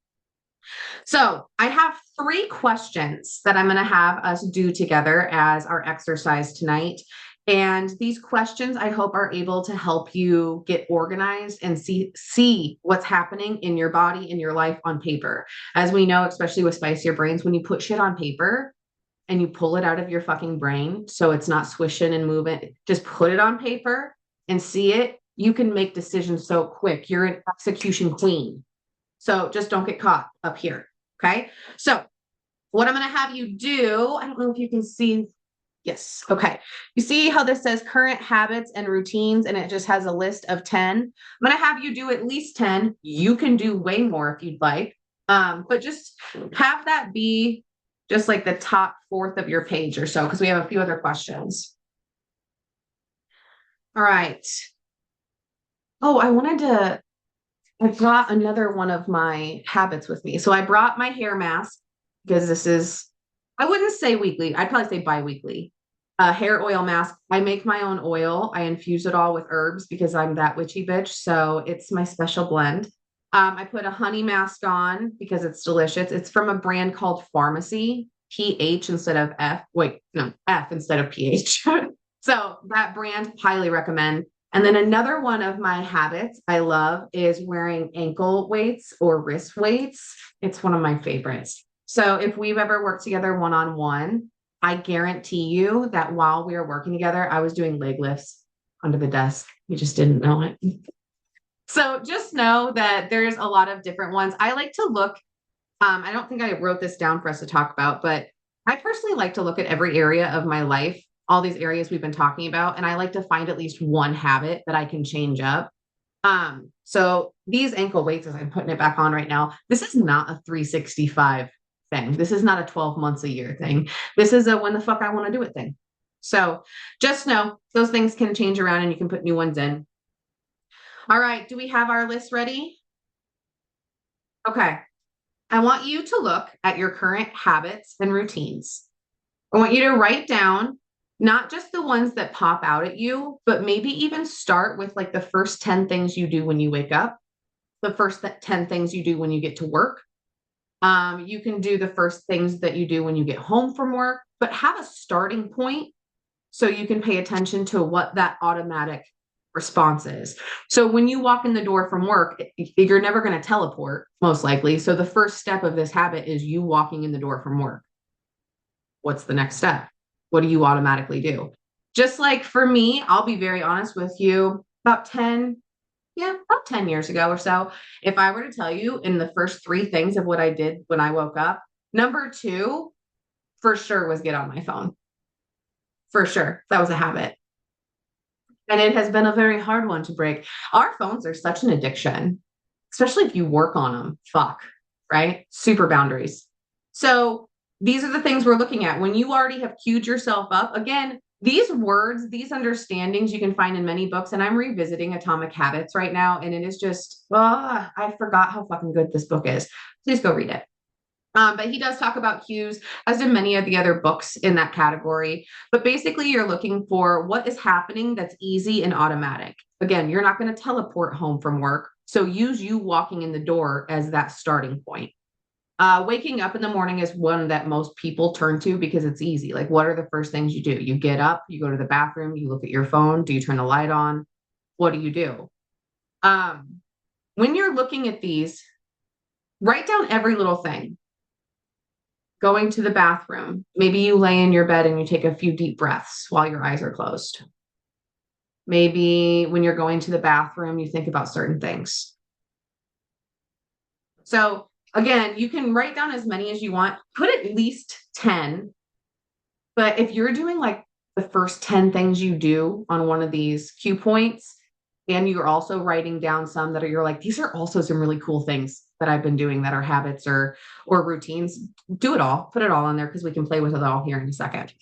[SPEAKER 1] So I have 3 questions that I'm going to have us do together as our exercise tonight. And these questions, I hope, are able to help you get organized and see what's happening in your body, in your life on paper. As we know, especially with Spicier Brains, when you put shit on paper and you pull it out of your fucking brain, so it's not swishing and moving, just put it on paper and see it. You can make decisions so quick. You're an execution queen. So just don't get caught up here. Okay. So what I'm going to have you do, I don't know if you can see. Yes. Okay. You see how this says current habits and routines, and it just has a list of 10. I'm going to have you do at least 10. You can do way more if you'd like. But just have that be just like the top fourth of your page or so, because we have a few other questions. All right. Oh, I brought another one of my habits with me. So I brought my hair mask because I wouldn't say weekly. I'd probably say bi-weekly. Hair oil mask. I make my own oil. I infuse it all with herbs because I'm that witchy bitch. So it's my special blend. I put a honey mask on because it's delicious. It's from a brand called Pharmacy, PH instead of F. Wait, no, F instead of PH. So that brand, highly recommend. And then another one of my habits I love is wearing ankle weights or wrist weights. It's one of my favorites. So if we've ever worked together one-on-one, I guarantee you that while we were working together, I was doing leg lifts under the desk. You just didn't know it. So just know that there's a lot of different ones. I like to look, I don't think I wrote this down for us to talk about, but I personally like to look at every area of my life, all these areas we've been talking about, and I like to find at least one habit that I can change up. So these ankle weights, as I'm putting it back on right now, this is not a 365 thing. This is not a 12 months a year thing. This is a when the fuck I want to do it thing. So just know those things can change around and you can put new ones in. All right. Do we have our list ready? Okay. I want you to look at your current habits and routines. I want you to write down not just the ones that pop out at you, but maybe even start with like the first 10 things you do when you wake up, the first 10 things you do when you get to work. You can do the first things that you do when you get home from work, but have a starting point so you can pay attention to what that automatic response is. So when you walk in the door from work, you're never going to teleport, most likely. So the first step of this habit is you walking in the door from work. What's the next step? What do you automatically do? Just like for me, I'll be very honest with you, about 10 years ago or so, if I were to tell you in the first 3 things of what I did when I woke up, number 2 for sure was get on my phone. For sure. That was a habit. And it has been a very hard one to break. Our phones are such an addiction, especially if you work on them. Fuck, right? Super boundaries. So these are the things we're looking at. When you already have queued yourself up, again, these words, these understandings you can find in many books. And I'm revisiting Atomic Habits right now. And it is just, I forgot how fucking good this book is. Please go read it. But he does talk about cues, as do many of the other books in that category. But basically, you're looking for what is happening that's easy and automatic. Again, you're not going to teleport home from work. So use you walking in the door as that starting point. Waking up in the morning is one that most people turn to because it's easy. Like, what are the first things you do? You get up, you go to the bathroom, you look at your phone. Do you turn the light on? What do you do? When you're looking at these, write down every little thing. Going to the bathroom. Maybe you lay in your bed and you take a few deep breaths while your eyes are closed. Maybe when you're going to the bathroom, you think about certain things. So again, you can write down as many as you want. Put at least 10. But if you're doing like the first 10 things you do on one of these cue points, and you're also writing down some that you're like, these are also some really cool things that I've been doing that are habits or routines. Do it all. Put it all in there because we can play with it all here in a second.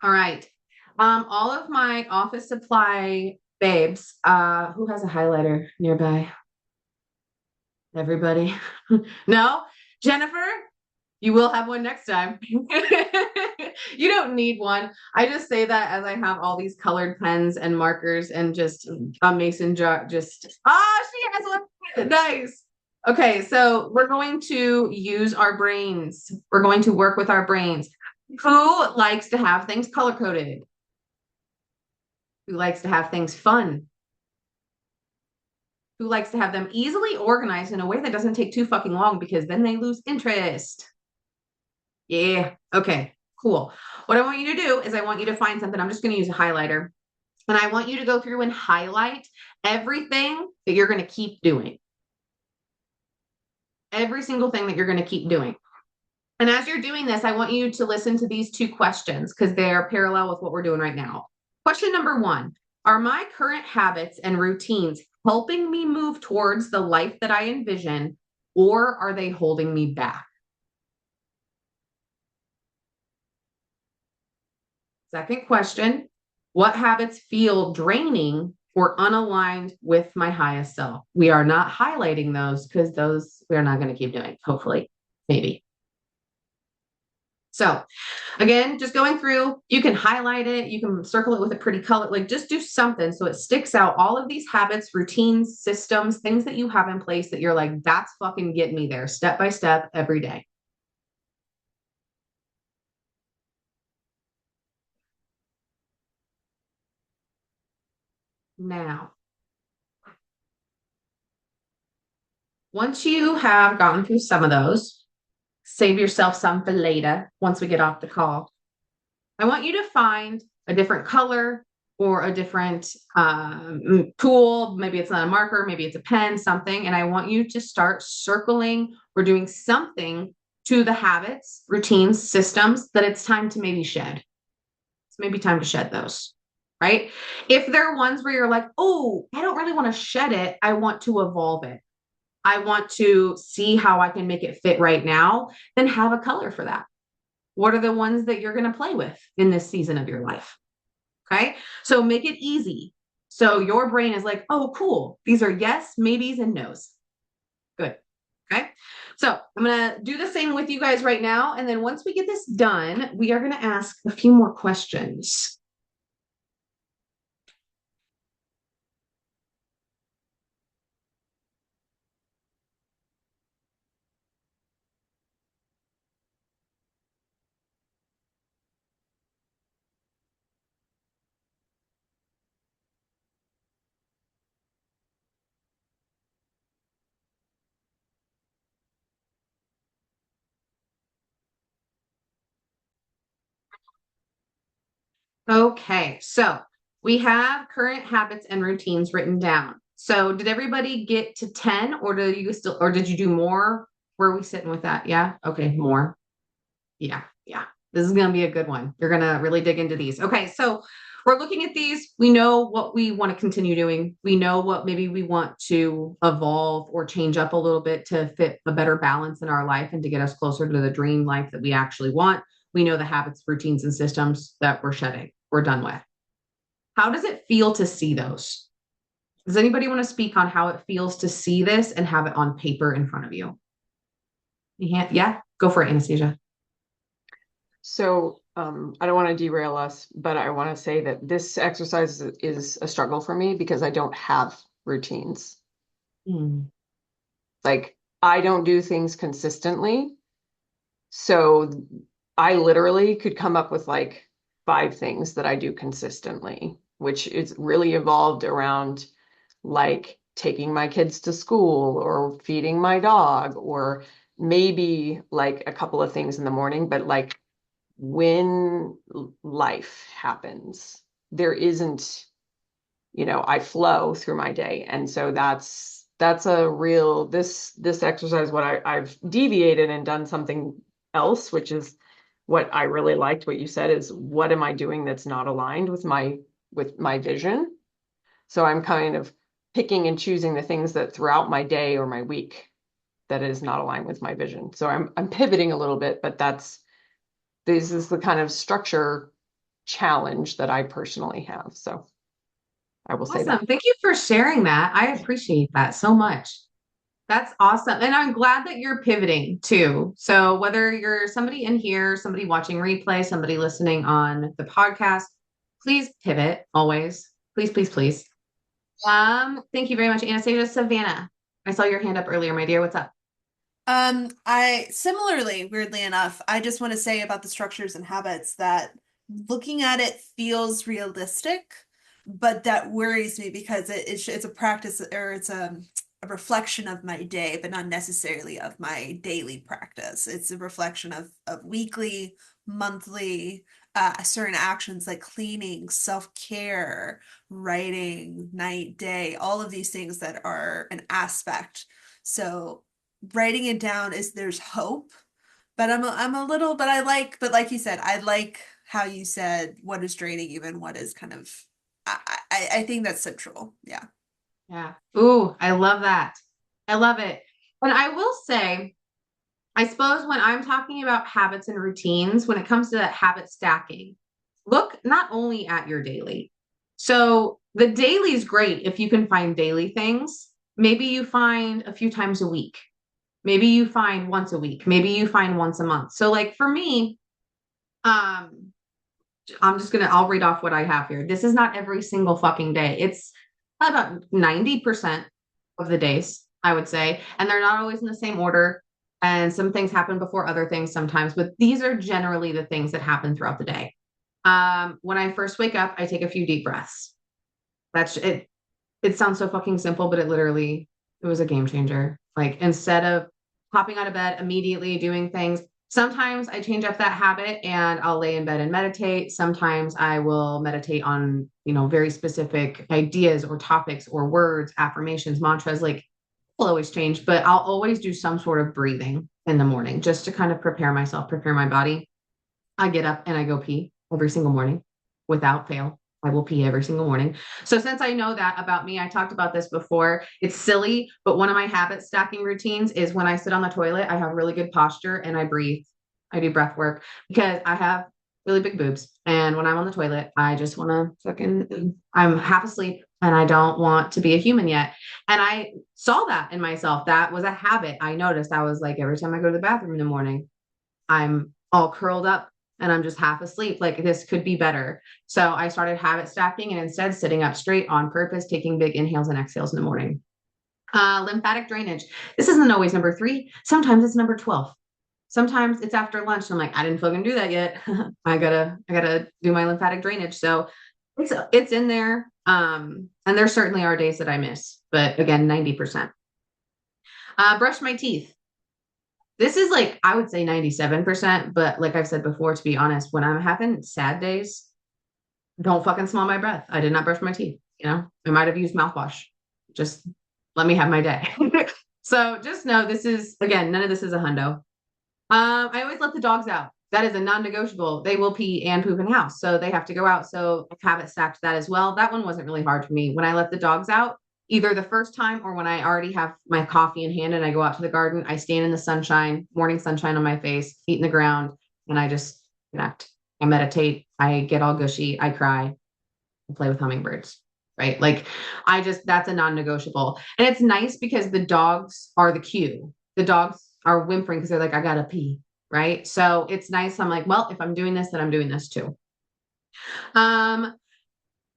[SPEAKER 1] All right. All of my office supply babes, who has a highlighter nearby? Everybody? No? Jennifer? You will have one next time. You don't need one. I just say that as I have all these colored pens and markers and just a mason jar. She has one. Nice. Okay, so we're going to use our brains. We're going to work with our brains. Who likes to have things color coded? Who likes to have things fun? Who likes to have them easily organized in a way that doesn't take too fucking long because then they lose interest? Yeah. Okay, cool. What I want you to do is I want you to find something. I'm just going to use a highlighter. And I want you to go through and highlight everything that you're going to keep doing. Every single thing that you're going to keep doing. And as you're doing this, I want you to listen to these two questions because they're parallel with what we're doing right now. Question number one, are my current habits and routines helping me move towards the life that I envision, or are they holding me back? Second question, what habits feel draining or unaligned with my highest self? We are not highlighting those because those we're not going to keep doing, hopefully, maybe. So again, just going through, you can highlight it, you can circle it with a pretty color, like just do something so it sticks out. All of these habits, routines, systems, things that you have in place that you're like, that's fucking getting me there step by step every day. Now, once you have gotten through some of those, save yourself some for later once we get off the call. I want you to find a different color or a different tool. Maybe it's not a marker, maybe it's a pen, something. And I want you to start circling or doing something to the habits, routines, systems that it's time to maybe shed. It's maybe time to shed those, right? If there are ones where you're like, oh, I don't really want to shed it, I want to evolve it. I want to see how I can make it fit right now, then have a color for that. What are the ones that you're going to play with in this season of your life? Okay. So make it easy. So your brain is like, oh, cool. These are yes, maybes, and nos. Good. Okay. So I'm going to do the same with you guys right now. And then once we get this done, we are going to ask a few more questions. Okay, so we have current habits and routines written down. So did everybody get to 10 or do you still or did you do more? Where are we sitting with that? Yeah. Okay, more. Yeah, yeah. This is gonna be a good one. You're gonna really dig into these. Okay, so we're looking at these. We know what we want to continue doing. We know what maybe we want to evolve or change up a little bit to fit a better balance in our life and to get us closer to the dream life that we actually want. We know the habits, routines, and systems that we're shedding, we're done with. How does it feel to see those? Does anybody want to speak on how it feels to see this and have it on paper in front of you? Yeah, go for it, Anastasia.
[SPEAKER 3] So I don't want to derail us, but I want to say that this exercise is a struggle for me because I don't have routines. Like I don't do things consistently. So I literally could come up with like 5 things that I do consistently, which is really evolved around like taking my kids to school or feeding my dog or maybe like a couple of things in the morning, but like when life happens, there isn't, I flow through my day. And so that's a real this exercise, what I've deviated and done something else, which is what I really liked what you said is what am I doing that's not aligned with my vision? So I'm kind of picking and choosing the things that throughout my day or my week that is not aligned with my vision. So I'm pivoting a little bit, but this is the kind of structure challenge that I personally have. So I will say that.
[SPEAKER 1] Awesome. Thank you for sharing that. I appreciate that so much. That's awesome. And I'm glad that you're pivoting too. So whether you're somebody in here, somebody watching replay, somebody listening on the podcast, please pivot always. Please, please, please. Thank you very much, Anastasia. Savannah, I saw your hand up earlier, my dear. What's up?
[SPEAKER 2] I similarly, weirdly enough, I just want to say about the structures and habits that looking at it feels realistic, but that worries me because it's a practice or it's a reflection of my day, but not necessarily of my daily practice. It's a reflection of weekly, monthly, certain actions like cleaning, self-care, writing, night, day, all of these things that are an aspect. So writing it down is there's hope, But I'm a little, but I like, but like you said, I like how you said what is draining you and what is kind of, I think that's central. Yeah.
[SPEAKER 1] Yeah. Ooh, I love that. I love it. And I will say, I suppose when I'm talking about habits and routines, when it comes to that habit stacking, look not only at your daily. So the daily is great if you can find daily things. Maybe you find a few times a week. Maybe you find once a week. Maybe you find once a month. So like for me, um, I'll read off what I have here. This is not every single fucking day. It's about 90% of the days, I would say. And they're not always in the same order. And some things happen before other things sometimes, but these are generally the things that happen throughout the day. When I first wake up, I take a few deep breaths. That's it. It sounds so fucking simple, but it was a game changer. Like instead of popping out of bed immediately doing things, sometimes I change up that habit and I'll lay in bed and meditate. Sometimes I will meditate on, very specific ideas or topics or words, affirmations, mantras. Like will always change, but I'll always do some sort of breathing in the morning just to kind of prepare myself, prepare my body. I get up and I go pee every single morning without fail. I will pee every single morning. So since I know that about me, I talked about this before. It's silly, but one of my habit stacking routines is when I sit on the toilet, I have really good posture and I breathe. I do breath work because I have really big boobs. And when I'm on the toilet, I just want to I'm half asleep and I don't want to be a human yet. And I saw that in myself. That was a habit I noticed. I was like, every time I go to the bathroom in the morning, I'm all curled up and I'm just half asleep. Like this could be better. So I started habit stacking and instead sitting up straight on purpose, taking big inhales and exhales in the morning. Lymphatic drainage. This isn't always number 3. Sometimes it's number 12. Sometimes it's after lunch. And I'm like, I didn't fucking do that yet. I gotta do my lymphatic drainage. So it's in there. And there certainly are days that I miss, but again, 90%. Brush my teeth. This is like, I would say 97%, but like I've said before, to be honest, when I'm having sad days, don't fucking smell my breath. I did not brush my teeth. I might have used mouthwash. Just let me have my day. So just know this is, again, none of this is a hundo. I always let the dogs out. That is a non-negotiable. They will pee and poop in the house. So they have to go out. So I have it stacked that as well. That one wasn't really hard for me. When I let the dogs out, either the first time or when I already have my coffee in hand and I go out to the garden, I stand in the sunshine, morning sunshine on my face, feet in the ground, and I just connect. I meditate. I get all gushy. I cry. I play with hummingbirds. Right. Like that's a non-negotiable. And it's nice because the dogs are the cue. The dogs are whimpering because they're like, I gotta pee. Right. So it's nice. I'm like, well, if I'm doing this, then I'm doing this too.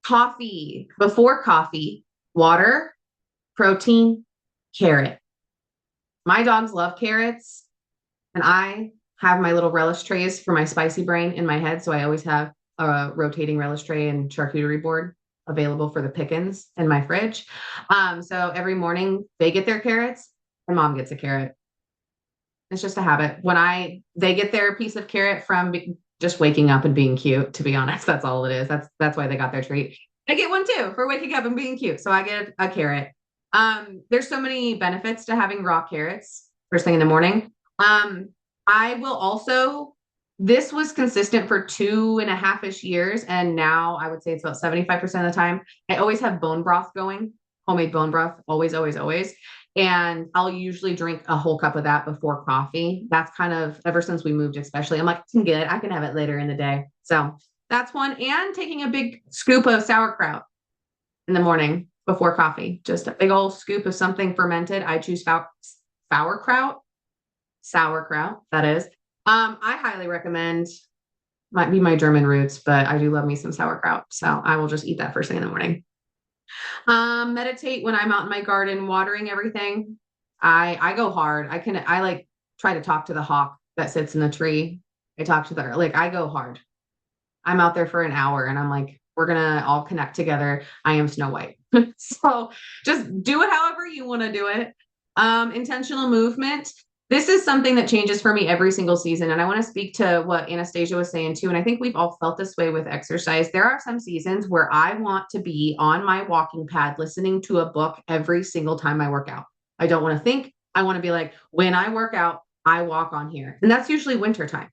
[SPEAKER 1] Coffee. Before coffee, water, protein, carrot. My dogs love carrots, and I have my little relish trays for my spicy brain in my head. So I always have a rotating relish tray and charcuterie board available for the pickings in my fridge. So every morning they get their carrots and mom gets a carrot. It's just a habit. They get their piece of carrot from just waking up and being cute, to be honest. That's all it is. That's why they got their treat. I get one too for waking up and being cute. So I get a carrot. There's so many benefits to having raw carrots first thing in the morning. I will also, this was consistent for 2.5-ish years. And now I would say it's about 75% of the time. I always have bone broth going, homemade bone broth, always, always, always. And I'll usually drink a whole cup of that before coffee. That's kind of ever since we moved, especially. I'm like, I'm good. I can have it later in the day. So that's one. And taking a big scoop of sauerkraut in the morning before coffee, just a big old scoop of something fermented. I choose sauerkraut, that is. I highly recommend, might be my German roots, but I do love me some sauerkraut. So I will just eat that first thing in the morning. Meditate when I'm out in my garden, watering everything. I go hard. I like try to talk to the hawk that sits in the tree. I talk to I go hard. I'm out there for an hour and I'm like, we're going to all connect together. I am Snow White. So just do it however you want to do it. Intentional movement. This is something that changes for me every single season. And I want to speak to what Anastasia was saying too. And I think we've all felt this way with exercise. There are some seasons where I want to be on my walking pad, listening to a book every single time I work out. I don't want to think. I want to be like, when I work out, I walk on here. And that's usually winter time.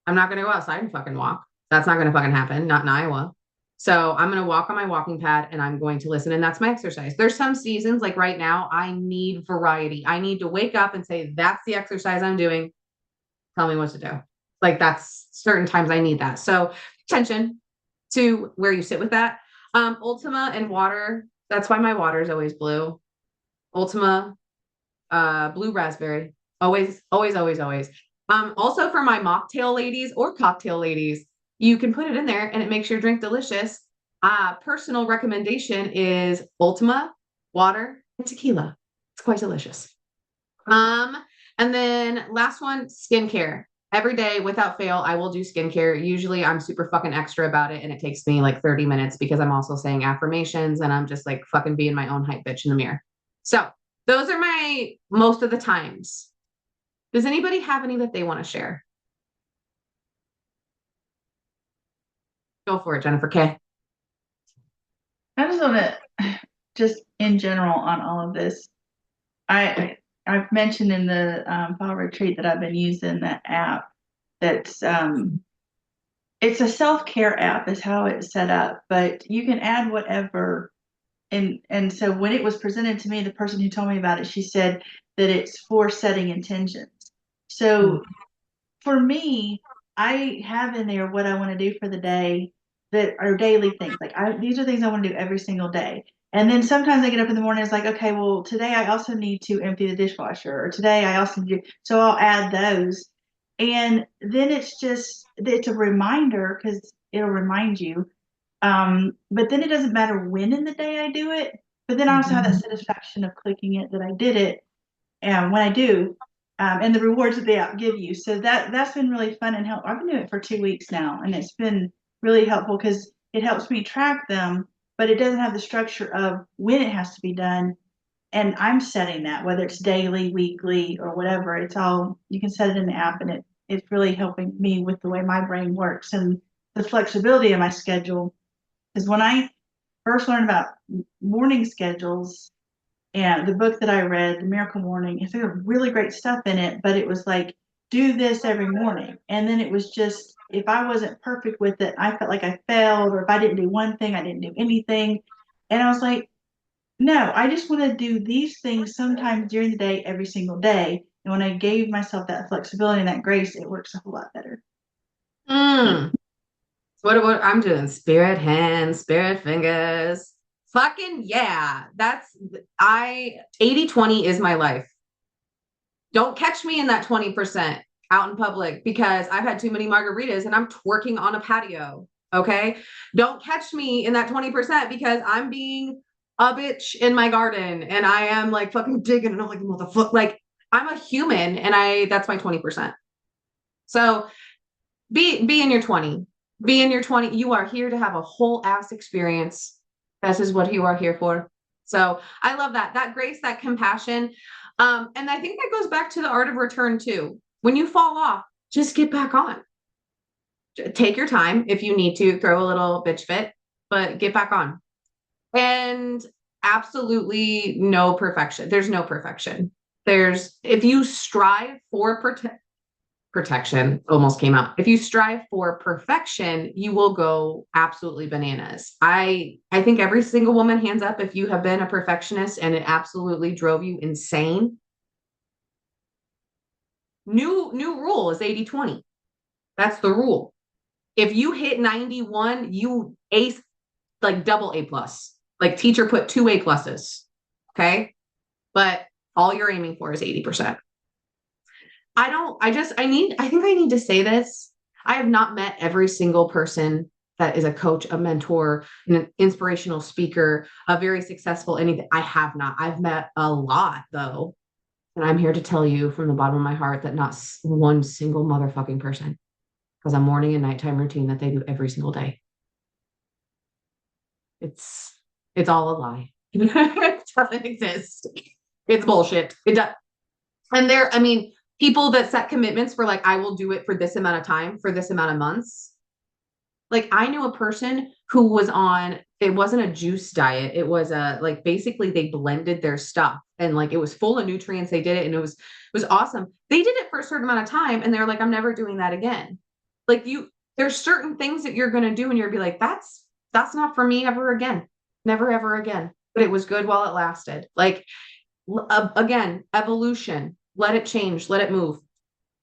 [SPEAKER 1] I'm not going to go outside and fucking walk. That's not going to fucking happen. Not in Iowa. So I'm going to walk on my walking pad and I'm going to listen. And that's my exercise. There's some seasons like right now, I need variety. I need to wake up and say, that's the exercise I'm doing. Tell me what to do. Like that's certain times I need that. So attention to where you sit with that. Ultima and water. That's why my water is always blue. Ultima, blue raspberry. Always, always, always, always. Also for my mocktail ladies or cocktail ladies, you can put it in there and it makes your drink delicious. Personal recommendation is Ultima, water, and tequila. It's quite delicious. And then last one, skincare. Every day without fail, I will do skincare. Usually I'm super fucking extra about it and it takes me like 30 minutes because I'm also saying affirmations and I'm just like fucking being my own hype bitch in the mirror. So those are my most of the times. Does anybody have any that they want to share? Go for it, Jennifer K.
[SPEAKER 6] I just want to, just in general on all of this, I've mentioned in the fall retreat that I've been using that app. That's it's a self-care app is how it's set up, but you can add whatever. And so when it was presented to me, the person who told me about it, she said that it's for setting intentions. So for me, I have in there what I want to do for the day that are daily things. Like these are things I want to do every single day. And then sometimes I get up in the morning, it's like, okay, well, today I also need to empty the dishwasher, or today I also need to, so I'll add those. And then it's a reminder because it'll remind you. But then it doesn't matter when in the day I do it. But then I also have that satisfaction of clicking it that I did it. And when I do, and the rewards that they give you. So that's been really fun and helpful. I've been doing it for 2 weeks now, and it's been really helpful because it helps me track them, but it doesn't have the structure of when it has to be done. And I'm setting that, whether it's daily, weekly, or whatever. It's all, you can set it in the app, and it's really helping me with the way my brain works and the flexibility of my schedule. Because when I first learned about morning schedules, and the book that I read, The Miracle Morning, it had really great stuff in it, but it was like, do this every morning. And then it was just, if I wasn't perfect with it, I felt like I failed, or if I didn't do one thing, I didn't do anything. And I was like, no, I just want to do these things sometimes during the day, every single day. And when I gave myself that flexibility and that grace, it works a whole lot better.
[SPEAKER 1] What I'm doing? Spirit hands, spirit fingers. Fucking yeah. 80-20 is my life. Don't catch me in that 20% out in public because I've had too many margaritas and I'm twerking on a patio. Okay. Don't catch me in that 20% because I'm being a bitch in my garden and I am like fucking digging and I'm like, motherfucker, like I'm a human and that's my 20%. So be in your 20. Be in your 20. You are here to have a whole ass experience. This is what you are here for. So I love that grace, that compassion. And I think that goes back to the art of return too. When you fall off, just get back on. Take your time. If you need to throw a little bitch fit, but get back on. And absolutely no perfection. There's no perfection. If you strive for protection almost came out. If you strive for perfection, you will go absolutely bananas. I think every single woman, hands up, if you have been a perfectionist and it absolutely drove you insane. New rule is 80-20. That's the rule. If you hit 91, you ace, like double A plus. Like teacher put 2 A pluses. Okay. But all you're aiming for is 80%. I think I need to say this. I have not met every single person that is a coach, a mentor, an inspirational speaker, a very successful anything. I have not. I've met a lot though. And I'm here to tell you from the bottom of my heart that not one single motherfucking person has a morning and nighttime routine that they do every single day. It's all a lie. It doesn't exist. It's bullshit. It does. And people that set commitments for like, I will do it for this amount of time, for this amount of months. Like I knew a person who was on, it wasn't a juice diet. It was a, like, basically they blended their stuff and like it was full of nutrients. They did it and it was awesome. They did it for a certain amount of time and they're like, I'm never doing that again. Like there's certain things that you're going to do and you'll be like, that's not for me ever again. Never, ever again. But it was good while it lasted. Like, again, evolution, let it change, let it move.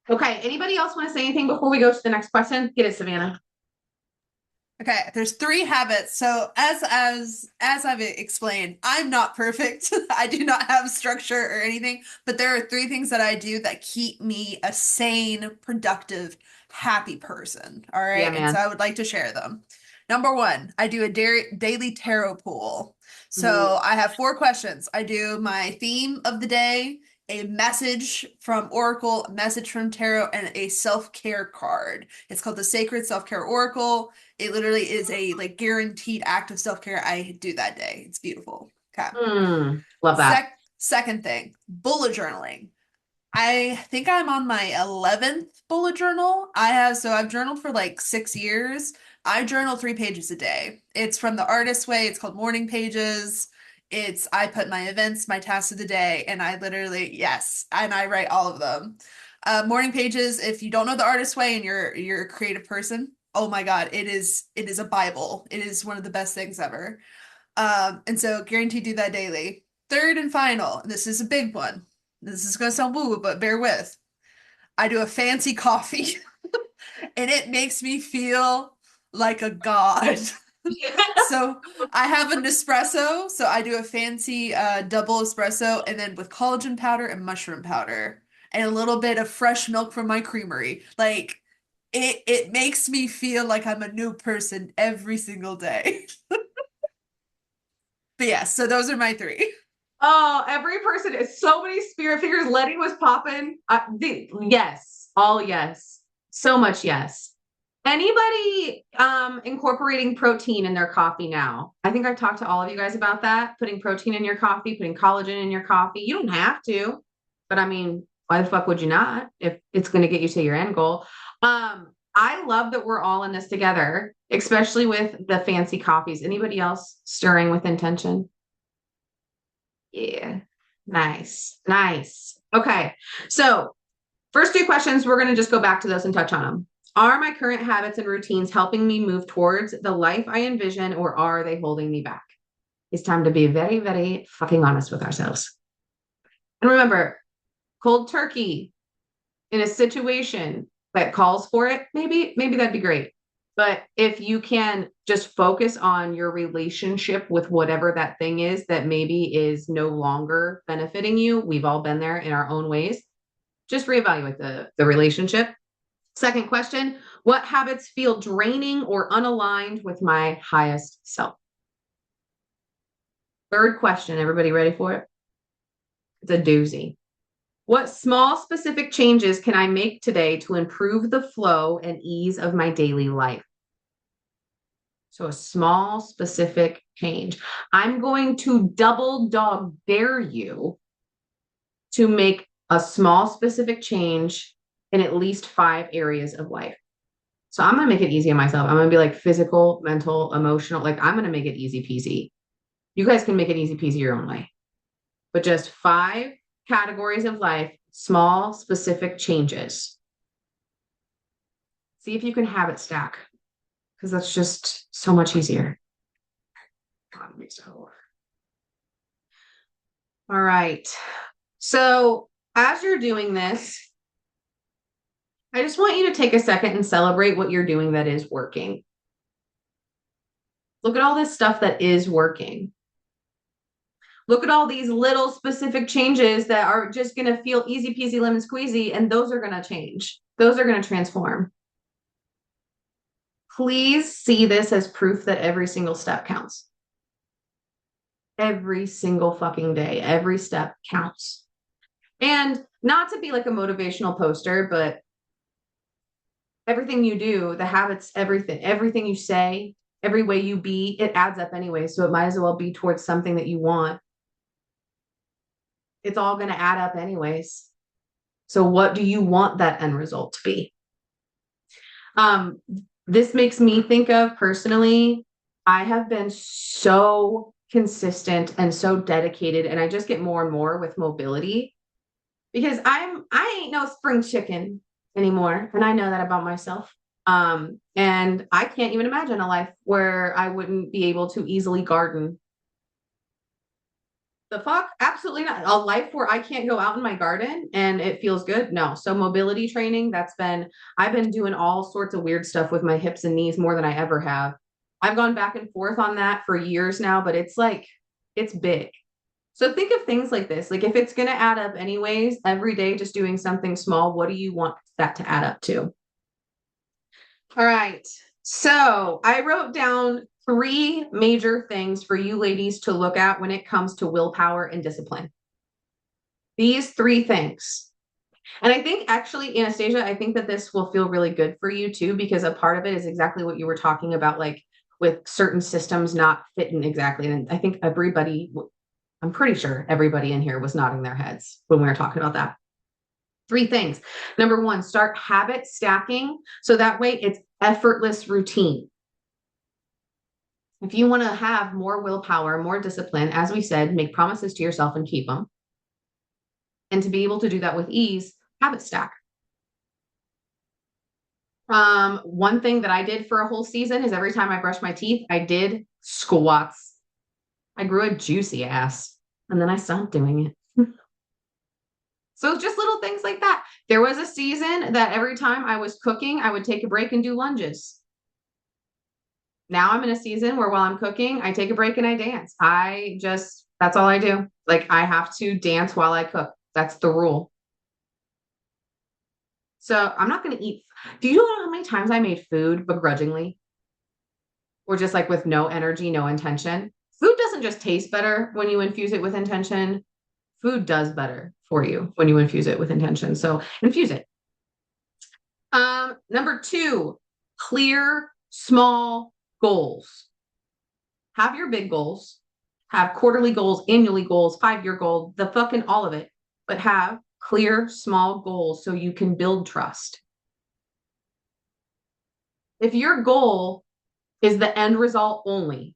[SPEAKER 1] Okay. Anybody else want to say anything before we go to the next question? Get it, Savannah.
[SPEAKER 2] Okay, there's 3 habits. So as I've explained, I'm not perfect. I do not have structure or anything, but there are 3 things that I do that keep me a sane, productive, happy person. All
[SPEAKER 1] Yeah,
[SPEAKER 2] right, and so
[SPEAKER 1] man.
[SPEAKER 2] I would like to share them. Number 1, I do a daily tarot pool.
[SPEAKER 1] Mm.
[SPEAKER 2] So I have 4 questions. I do my theme of the day, a message from Oracle, a message from Tarot, and a self-care card. It's called the Sacred Self-Care Oracle. It literally is a like guaranteed act of self-care I do that day. It's beautiful. Okay.
[SPEAKER 1] Love that.
[SPEAKER 2] Second thing, bullet journaling. I think I'm on my 11th bullet journal. I've journaled for like 6 years. I journal 3 pages a day. It's from the artist way. It's called morning pages. I put my events, my tasks of the day, and I literally, yes, and I write all of them. Morning pages, if you don't know the artist way and you're a creative person, oh my God, it is a Bible. It is one of the best things ever. And so guaranteed do that daily. Third and final, and this is a big one. This is gonna sound woo, but bear with. I do a fancy coffee, and it makes me feel like a god. So I have an espresso, so I do a fancy double espresso, and then with collagen powder and mushroom powder, and a little bit of fresh milk from my creamery. Like it makes me feel like I'm a new person every single day. But yeah, so those are my 3.
[SPEAKER 1] Oh, every person is so many spirit figures. Letty was popping. Yes, all yes. So much yes. Anybody incorporating protein in their coffee now? I think I've talked to all of you guys about that. Putting protein in your coffee, putting collagen in your coffee. You don't have to, but I mean, why the fuck would you not if it's going to get you to your end goal? I love that we're all in this together, especially with the fancy coffees. Anybody else stirring with intention? Yeah. Nice. Nice. Okay. So, first 2 questions, we're going to just go back to those and touch on them. Are my current habits and routines helping me move towards the life I envision, or are they holding me back? It's time to be very, very fucking honest with ourselves. And remember, cold turkey in a situation that calls for it, maybe that'd be great. But if you can just focus on your relationship with whatever that thing is that maybe is no longer benefiting you, we've all been there in our own ways. Just reevaluate the relationship. Second question, what habits feel draining or unaligned with my highest self? Third question, everybody ready for it? It's a doozy. What small specific changes can I make today to improve the flow and ease of my daily life? So a small specific change. I'm going to double dog dare you to make a small specific change in at least 5 areas of life. So I'm going to make it easy on myself. I'm going to be like physical, mental, emotional. Like I'm going to make it easy peasy. You guys can make it easy peasy your own way. But just 5 categories of life, small specific changes. See if you can habit stack, because that's just so much easier. All right. So as you're doing this, I just want you to take a second and celebrate what you're doing that is working. Look at all this stuff that is working. Look at all these little specific changes that are just going to feel easy peasy lemon squeezy, and those are going to change. Those are going to transform. Please see this as proof that every single step counts. Every single fucking day, every step counts. And not to be like a motivational poster, but everything you do, the habits, everything you say, every way you be, it adds up anyway. So it might as well be towards something that you want. It's all going to add up anyways. So what do you want that end result to be? this makes me think of personally, I have been so consistent and so dedicated, and I just get more and more with mobility because I ain't no spring chicken anymore, and I know that about myself. And I can't even imagine a life where I wouldn't be able to easily garden. The fuck? Absolutely not. A life where I can't go out in my garden and it feels good? No. So mobility training, I've been doing all sorts of weird stuff with my hips and knees more than I ever have. I've gone back and forth on that for years now, but it's like, it's big. So think of things like this. Like if it's going to add up anyways, every day just doing something small, what do you want that to add up to? All right. So I wrote down 3 major things for you ladies to look at when it comes to willpower and discipline. These 3 things. And I think actually, Anastasia, I think that this will feel really good for you too, because a part of it is exactly what you were talking about, like with certain systems not fitting exactly. And I think I'm pretty sure everybody in here was nodding their heads when we were talking about that. 3 things. Number 1, start habit stacking. So that way it's effortless routine. If you want to have more willpower, more discipline, as we said, make promises to yourself and keep them. And to be able to do that with ease, habit stack. One thing that I did for a whole season is every time I brushed my teeth, I did squats. I grew a juicy ass and then I stopped doing it. So just little things like that. There was a season that every time I was cooking, I would take a break and do lunges. Now I'm in a season where while I'm cooking, I take a break and I dance. That's all I do. Like I have to dance while I cook. That's the rule. So I'm not going to eat. Do you know how many times I made food begrudgingly? Or just like with no energy, no intention? Food doesn't just taste better when you infuse it with intention. Food does better for you when you infuse it with intention. So infuse it. Number 2, clear, small goals. Have your big goals, have quarterly goals, annually goals, 5-year goal, the fucking all of it, but have clear, small goals so you can build trust. If your goal is the end result only,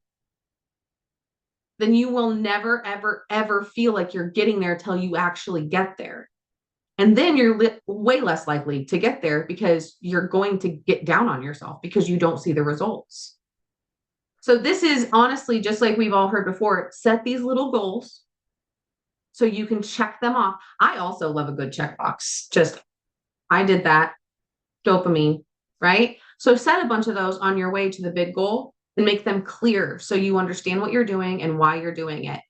[SPEAKER 1] then you will never, ever, ever feel like you're getting there till you actually get there. And then you're way less likely to get there because you're going to get down on yourself because you don't see the results. So this is honestly, just like we've all heard before, set these little goals so you can check them off. I also love a good checkbox. I did that. Dopamine, right? So set a bunch of those on your way to the big goal and make them clear so you understand what you're doing and why you're doing it.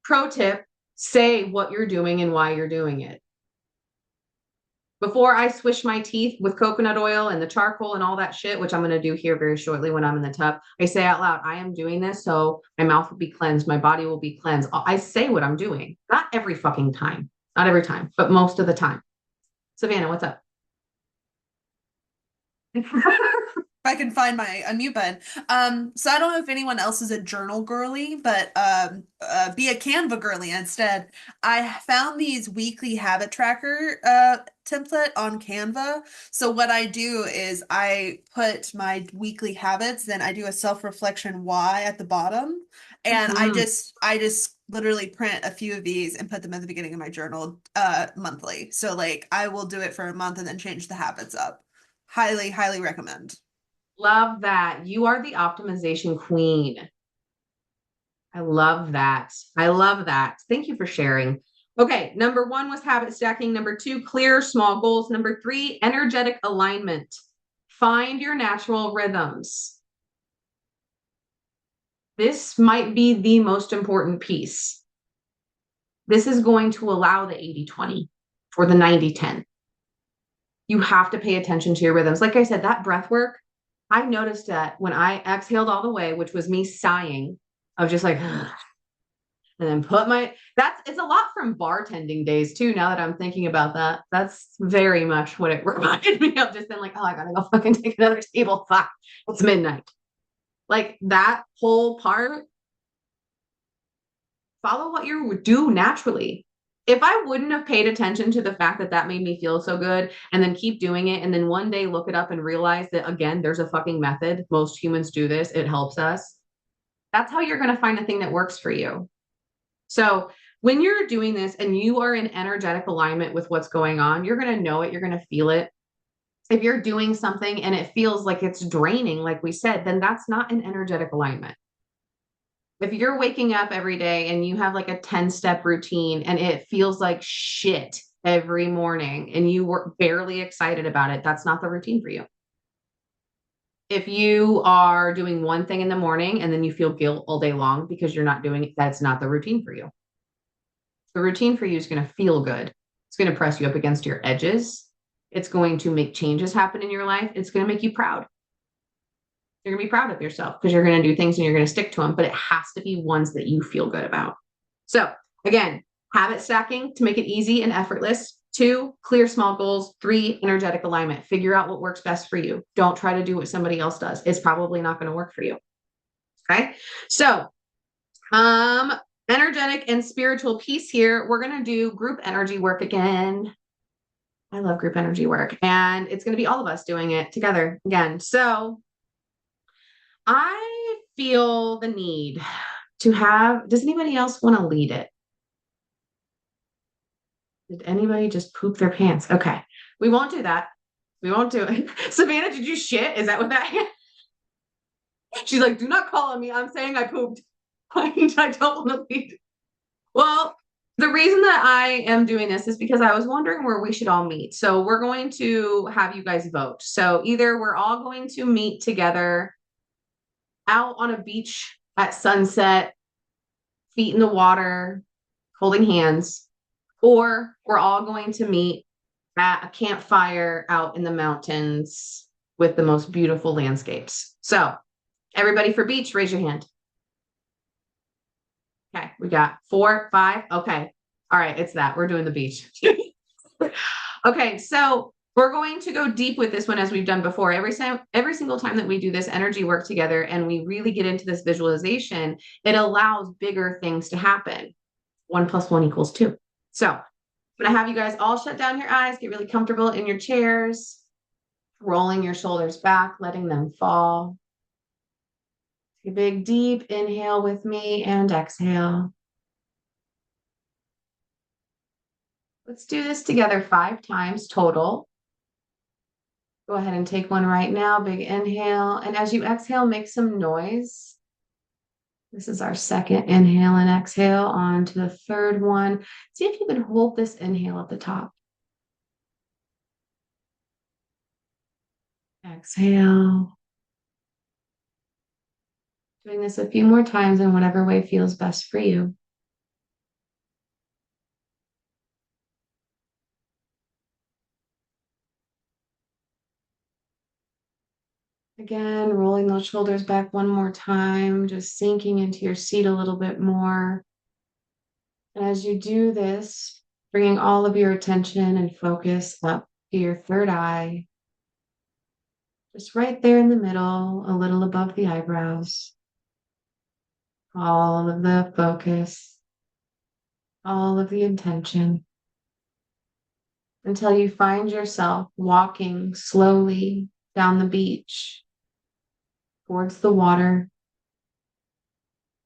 [SPEAKER 1] Pro tip, say what you're doing and why you're doing it. Before I swish my teeth with coconut oil and the charcoal and all that shit, which I'm going to do here very shortly when I'm in the tub, I say out loud, I am doing this so my mouth will be cleansed, my body will be cleansed. I say what I'm doing. Not every fucking time. Not every time, but most of the time. Savannah, what's up?
[SPEAKER 2] If I can find my unmute button. So I don't know if anyone else is a journal girly, but be a Canva girly instead. I found these weekly habit tracker template on Canva. So what I do is I put my weekly habits, then I do a self-reflection why at the bottom, and I just literally print a few of these and put them at the beginning of my journal monthly. So like I will do it for a month and then change the habits up. Highly, highly recommend.
[SPEAKER 1] Love that. You are the optimization queen. I love that. I love that. Thank you for sharing. Okay, number 1 was habit stacking. Number 2, clear, small goals. Number 3, energetic alignment. Find your natural rhythms. This might be the most important piece. This is going to allow the 80-20 or the 90-10. You have to pay attention to your rhythms. Like I said, that breath work, I noticed that when I exhaled all the way, which was me sighing, I was just like, and then it's a lot from bartending days too. Now that I'm thinking about that, that's very much what it reminded me of. Just been like, oh, I gotta go fucking take another table. Fuck, it's midnight. Like that whole part, follow what you do naturally. if I wouldn't have paid attention to the fact that that made me feel so good and then keep doing it and then one day look it up and realize that again, there's a fucking method. Most humans do this. It helps us. That's how you're going to find a thing that works for you. So when you're doing this and you are in energetic alignment with what's going on, you're going to know it. You're going to feel it. If you're doing something and it feels like it's draining, like we said, then that's not an energetic alignment. If you're waking up every day and you have like a 10-step routine and it feels like shit every morning and you were barely excited about it, that's not the routine for you. If you are doing one thing in the morning and then you feel guilt all day long because you're not doing it, that's not the routine for you. The routine for you is going to feel good. It's going to press you up against your edges. It's going to make changes happen in your life. It's going to make you proud. You're going to be proud of yourself because you're going to do things and you're going to stick to them, but it has to be ones that you feel good about. So again, habit stacking to make it easy and effortless. 2, clear small goals. 3, energetic alignment. Figure out what works best for you. Don't try to do what somebody else does. It's probably not going to work for you. Okay. So, energetic and spiritual piece here. We're going to do group energy work again. I love group energy work, and it's going to be all of us doing it together again. So I feel the need to have, does anybody else want to lead it? Did anybody just poop their pants? Okay. We won't do that. We won't do it. Savannah, did you shit? Is that what that? She's like, do not call on me. I'm saying I pooped. I don't want to lead. Well, the reason that I am doing this is because I was wondering where we should all meet. So we're going to have you guys vote. So either we're all going to meet together out on a beach at sunset, feet in the water, holding hands, or we're all going to meet at a campfire out in the mountains with the most beautiful landscapes. So everybody for beach, raise your hand. Okay, we got 4, 5. Okay. All right, it's that. We're doing the beach. Okay, so we're going to go deep with this one as we've done before. Every single time that we do this energy work together and we really get into this visualization, it allows bigger things to happen. 1 + 1 = 2. So I'm going to have you guys all shut down your eyes, get really comfortable in your chairs, rolling your shoulders back, letting them fall. Take a big deep inhale with me and exhale. Let's do this together 5 times total. Go ahead and take one right now. Big inhale. And as you exhale, make some noise. This is our second inhale and exhale. On to the third one. See if you can hold this inhale at the top. Exhale. Doing this a few more times in whatever way feels best for you. Again, rolling those shoulders back one more time, just sinking into your seat a little bit more. And as you do this, bringing all of your attention and focus up to your third eye, just right there in the middle, a little above the eyebrows. All of the focus, all of the intention, until you find yourself walking slowly down the beach towards the water.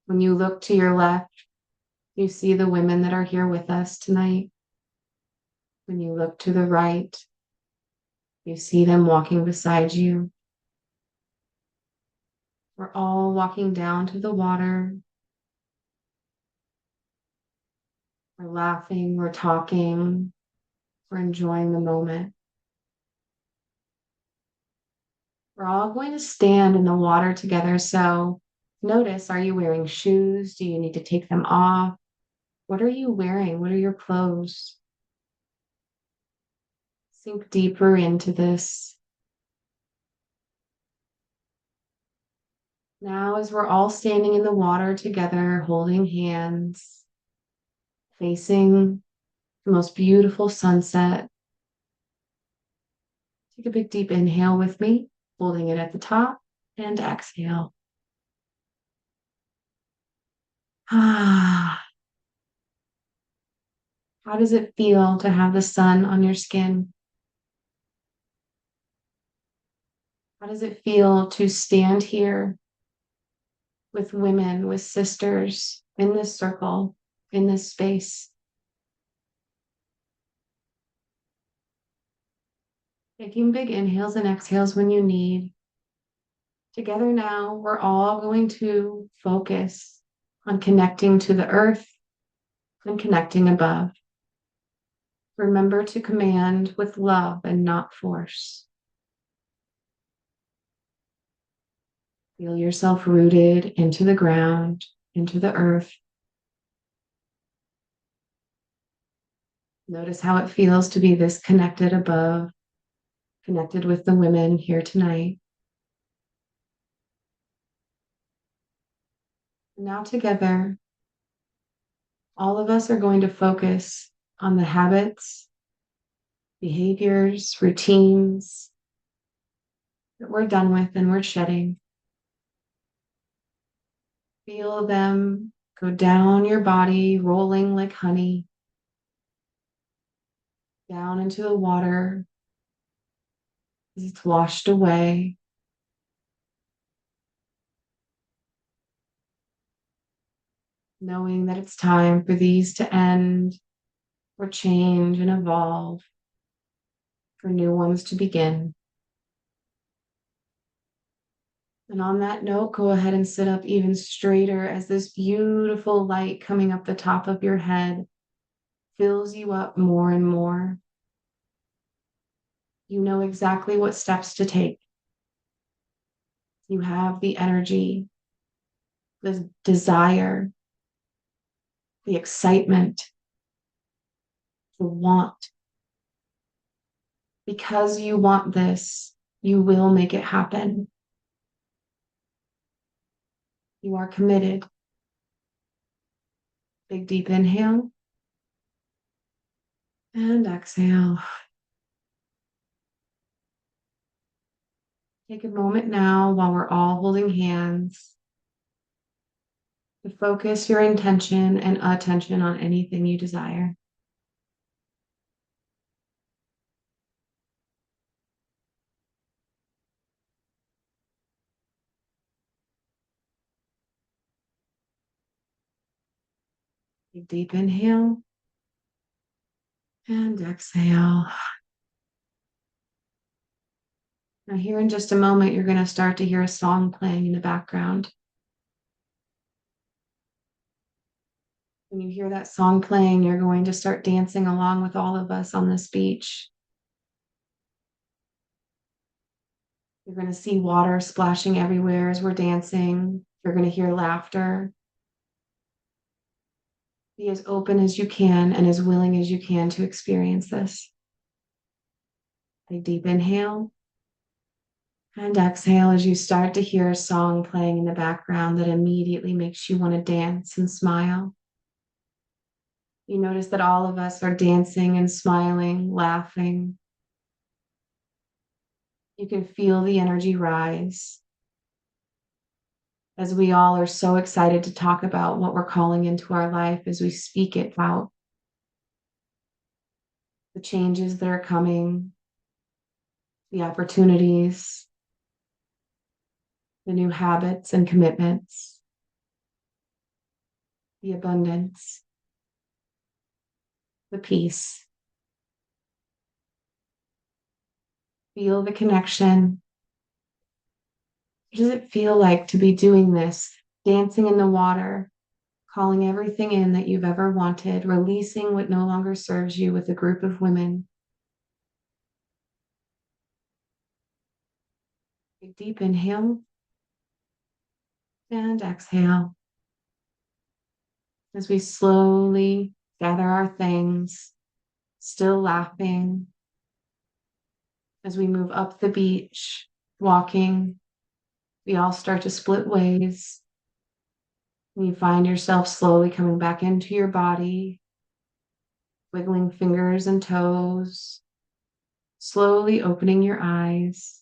[SPEAKER 1] When you look to your left, you see the women that are here with us tonight. When you look to the right, you see them walking beside you. We're all walking down to the water. We're laughing, we're talking, we're enjoying the moment. We're all going to stand in the water together. So notice, are you wearing shoes? Do you need to take them off? What are you wearing? What are your clothes? Sink deeper into this. Now, as we're all standing in the water together, holding hands, facing the most beautiful sunset, take a big deep inhale with me, holding it at the top, and exhale. Ah. How does it feel to have the sun on your skin? How does it feel to stand here with women, with sisters in this circle, in this space? Taking big inhales and exhales when you need. Together now, we're all going to focus on connecting to the earth and connecting above. Remember to command with love and not force. Feel yourself rooted into the ground, into the earth. Notice how it feels to be this connected above, connected with the women here tonight. Now together, all of us are going to focus on the habits, behaviors, routines that we're done with and we're shedding. Feel them go down your body, rolling like honey, down into the water as it's washed away. Knowing that it's time for these to end or change and evolve, for new ones to begin. And on that note, go ahead and sit up even straighter as this beautiful light coming up the top of your head fills you up more and more. You know exactly what steps to take. You have the energy, the desire, the excitement, the want. Because you want this, you will make it happen. You are committed. Big deep inhale and exhale. Take a moment now while we're all holding hands to focus your intention and attention on anything you desire. Big deep inhale and exhale. Now, here in just a moment, you're going to start to hear a song playing in the background. When you hear that song playing, you're going to start dancing along with all of us on this beach. You're going to see water splashing everywhere as we're dancing. You're going to hear laughter. Be as open as you can and as willing as you can to experience this. Take deep inhale and exhale as you start to hear a song playing in the background that immediately makes you want to dance and smile. You notice that all of us are dancing and smiling, laughing. You can feel the energy rise as we all are so excited to talk about what we're calling into our life as we speak it out. The changes that are coming, the opportunities, the new habits and commitments, the abundance, the peace. Feel the connection. What does it feel like to be doing this, dancing in the water, calling everything in that you've ever wanted, releasing what no longer serves you with a group of women? Take deep inhale and exhale as we slowly gather our things, still laughing, as we move up the beach, walking. We all start to split ways. And you find yourself slowly coming back into your body, wiggling fingers and toes, slowly opening your eyes.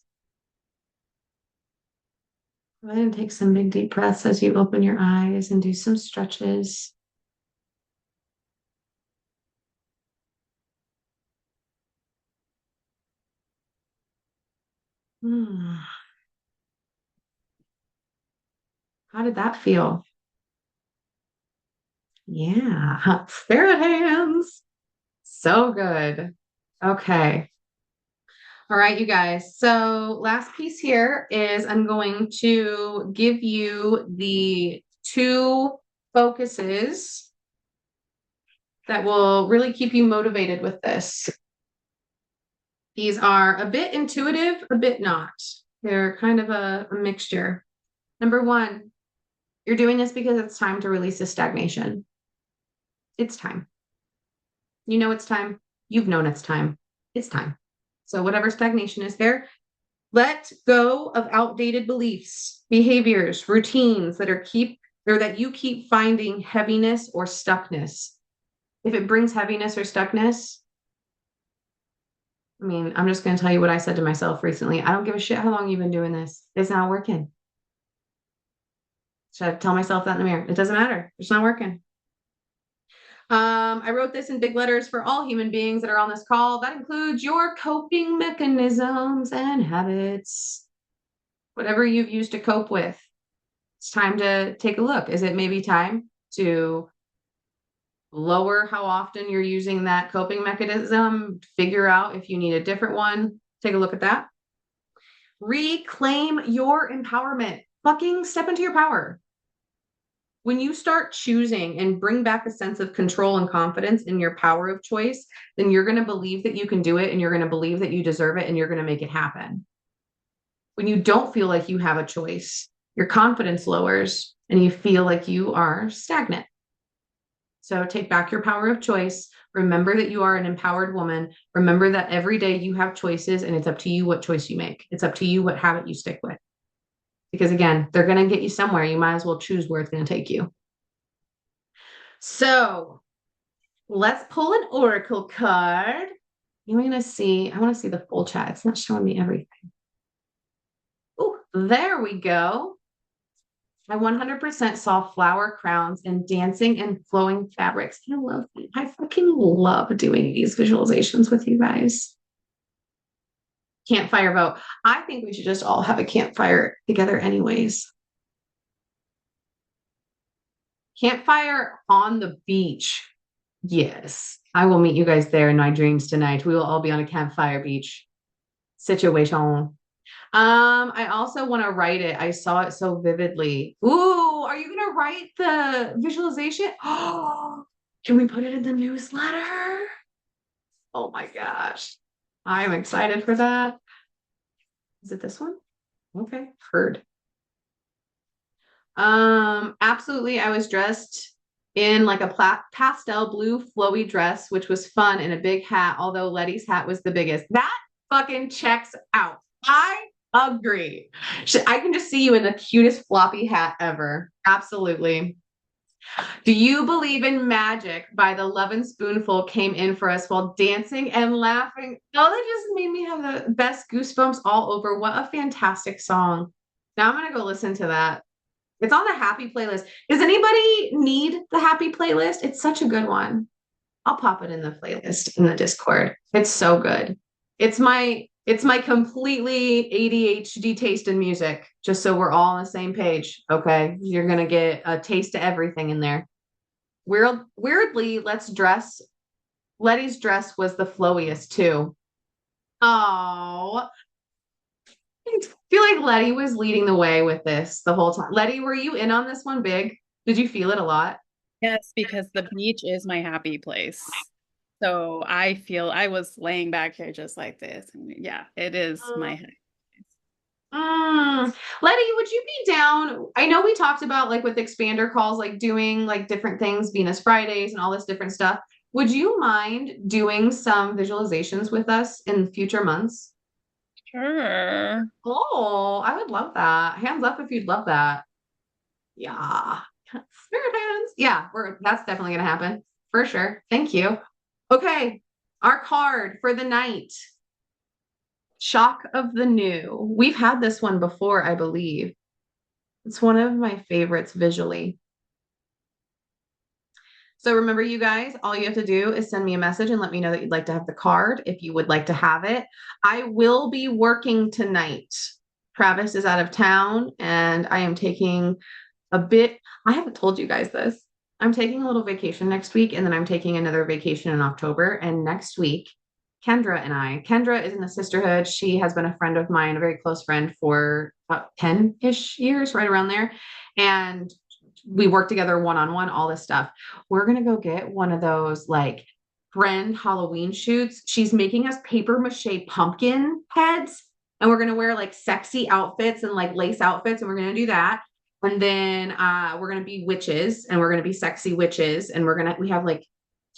[SPEAKER 1] Go ahead and take some big deep breaths as you open your eyes and do some stretches. How did that feel? Yeah, spirit hands. So good. Okay. All right, you guys. So last piece here is I'm going to give you the two focuses that will really keep you motivated with this. These are a bit intuitive, a bit not. They're kind of a mixture. Number one, you're doing this because it's time to release the stagnation. It's time. You know it's time. You've known it's time. It's time. So whatever stagnation is there, let go of outdated beliefs, behaviors, routines that you keep finding heaviness or stuckness. If it brings heaviness or stuckness, I mean, I'm just going to tell you what I said to myself recently. I don't give a shit how long you've been doing this. It's not working. Should I tell myself that in the mirror? It doesn't matter. It's not working. I wrote this in big letters for all human beings that are on this call. That includes your coping mechanisms and habits. Whatever you've used to cope with. It's time to take a look. Is it maybe time to lower how often you're using that coping mechanism? Figure out if you need a different one. Take a look at that. Reclaim your empowerment. Fucking step into your power. When you start choosing and bring back a sense of control and confidence in your power of choice, then you're going to believe that you can do it and you're going to believe that you deserve it and you're going to make it happen. When you don't feel like you have a choice, your confidence lowers and you feel like you are stagnant. So take back your power of choice. Remember that you are an empowered woman. Remember that every day you have choices and it's up to you what choice you make. It's up to you what habit you stick with. Because again, they're going to get you somewhere. You might as well choose where it's going to take you. So let's pull an oracle card. I want to see the full chat. It's not showing me everything. Oh, there we go. I 100% saw flower crowns and dancing and flowing fabrics. I fucking love doing these visualizations with you guys. Campfire vote. I think we should just all have a campfire together anyways. Campfire on the beach. Yes, I will meet you guys there in my dreams tonight. We will all be on a campfire beach situation. I also want to write it. I saw it so vividly. Ooh, are you gonna write the visualization? Oh, can we put it in the newsletter? Oh my gosh. I'm excited for that. Is it this one? Okay, heard. Absolutely. I was dressed in like a pastel blue flowy dress, which was fun, and a big hat, although Letty's hat was the biggest. That fucking checks out. I agree. I can just see you in the cutest floppy hat ever. Absolutely. Do you believe in magic by the Lovin' Spoonful came in for us while dancing and laughing? Oh, that just made me have the best goosebumps all over. What a fantastic song. Now I'm going to go listen to that. It's on the happy playlist. Does anybody need the happy playlist? It's such a good one. I'll pop it in the playlist in the Discord. It's so good. It's my completely ADHD taste in music, just so we're all on the same page. Okay. You're gonna get a taste of everything in there. Weirdly, Letty's dress was the flowiest too. Oh, I feel like Letty was leading the way with this the whole time. Letty, were you in on this one big? Did you feel it a lot?
[SPEAKER 4] Yes, because the beach is my happy place. So I was laying back here just like this. And yeah, it is my happy place.
[SPEAKER 1] Letty, would you be down? I know we talked about like with expander calls, like doing like different things, Venus Fridays and all this different stuff. Would you mind doing some visualizations with us in future months?
[SPEAKER 4] Sure.
[SPEAKER 1] Oh, I would love that. Hands up if you'd love that. Yeah. Spirit hands. Yeah, that's definitely gonna happen. For sure. Thank you. Okay. Our card for the night. Shock of the New. We've had this one before, I believe. It's one of my favorites visually. So remember, you guys, all you have to do is send me a message and let me know that you'd like to have the card if you would like to have it. I will be working tonight. Travis is out of town and I am taking a bit, I haven't told you guys this. I'm taking a little vacation next week, and then I'm taking another vacation in October. And next week, Kendra is in the sisterhood. She has been a friend of mine, a very close friend for about 10-ish years, right around there. And we work together one-on-one, all this stuff. We're gonna go get one of those like friend Halloween shoots. She's making us paper mache pumpkin heads, and we're gonna wear like sexy outfits and like lace outfits, and we're gonna do that. And then we're gonna be witches, and we're gonna be sexy witches, and we have like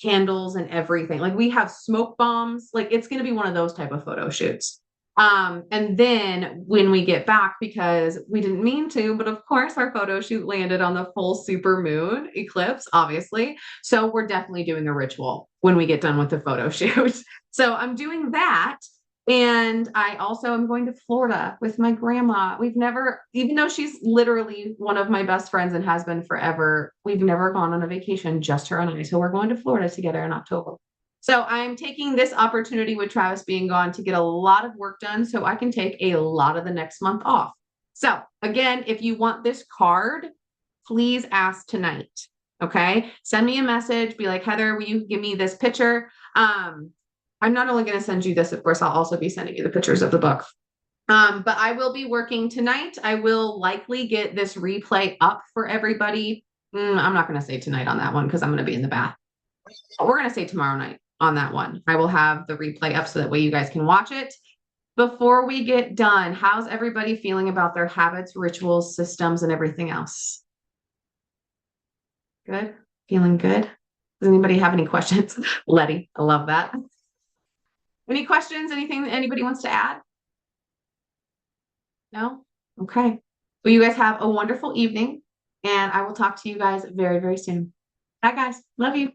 [SPEAKER 1] candles and everything. Like we have smoke bombs. Like it's gonna be one of those type of photo shoots. And then when we get back, because we didn't mean to, but of course our photo shoot landed on the full super moon eclipse, obviously. So we're definitely doing a ritual when we get done with the photo shoot. So I'm doing that. And I also am going to Florida with my grandma. We've never, even though she's literally one of my best friends and has been forever, we've never gone on a vacation, just her and I. So we're going to Florida together in October. So I'm taking this opportunity with Travis being gone to get a lot of work done so I can take a lot of the next month off. So again, if you want this card, please ask tonight. Okay. Send me a message. Be like, Heather, will you give me this picture? I'm not only going to send you this, of course, I'll also be sending you the pictures of the book. But I will be working tonight. I will likely get this replay up for everybody. I'm not going to say tonight on that one because I'm going to be in the bath. But we're going to say tomorrow night on that one. I will have the replay up so that way you guys can watch it. Before we get done, how's everybody feeling about their habits, rituals, systems, and everything else? Good? Feeling good? Does anybody have any questions? Letty, I love that. Any questions? Anything that anybody wants to add? No? Okay. Well, you guys have a wonderful evening, and I will talk to you guys very, very soon. Bye, guys. Love you.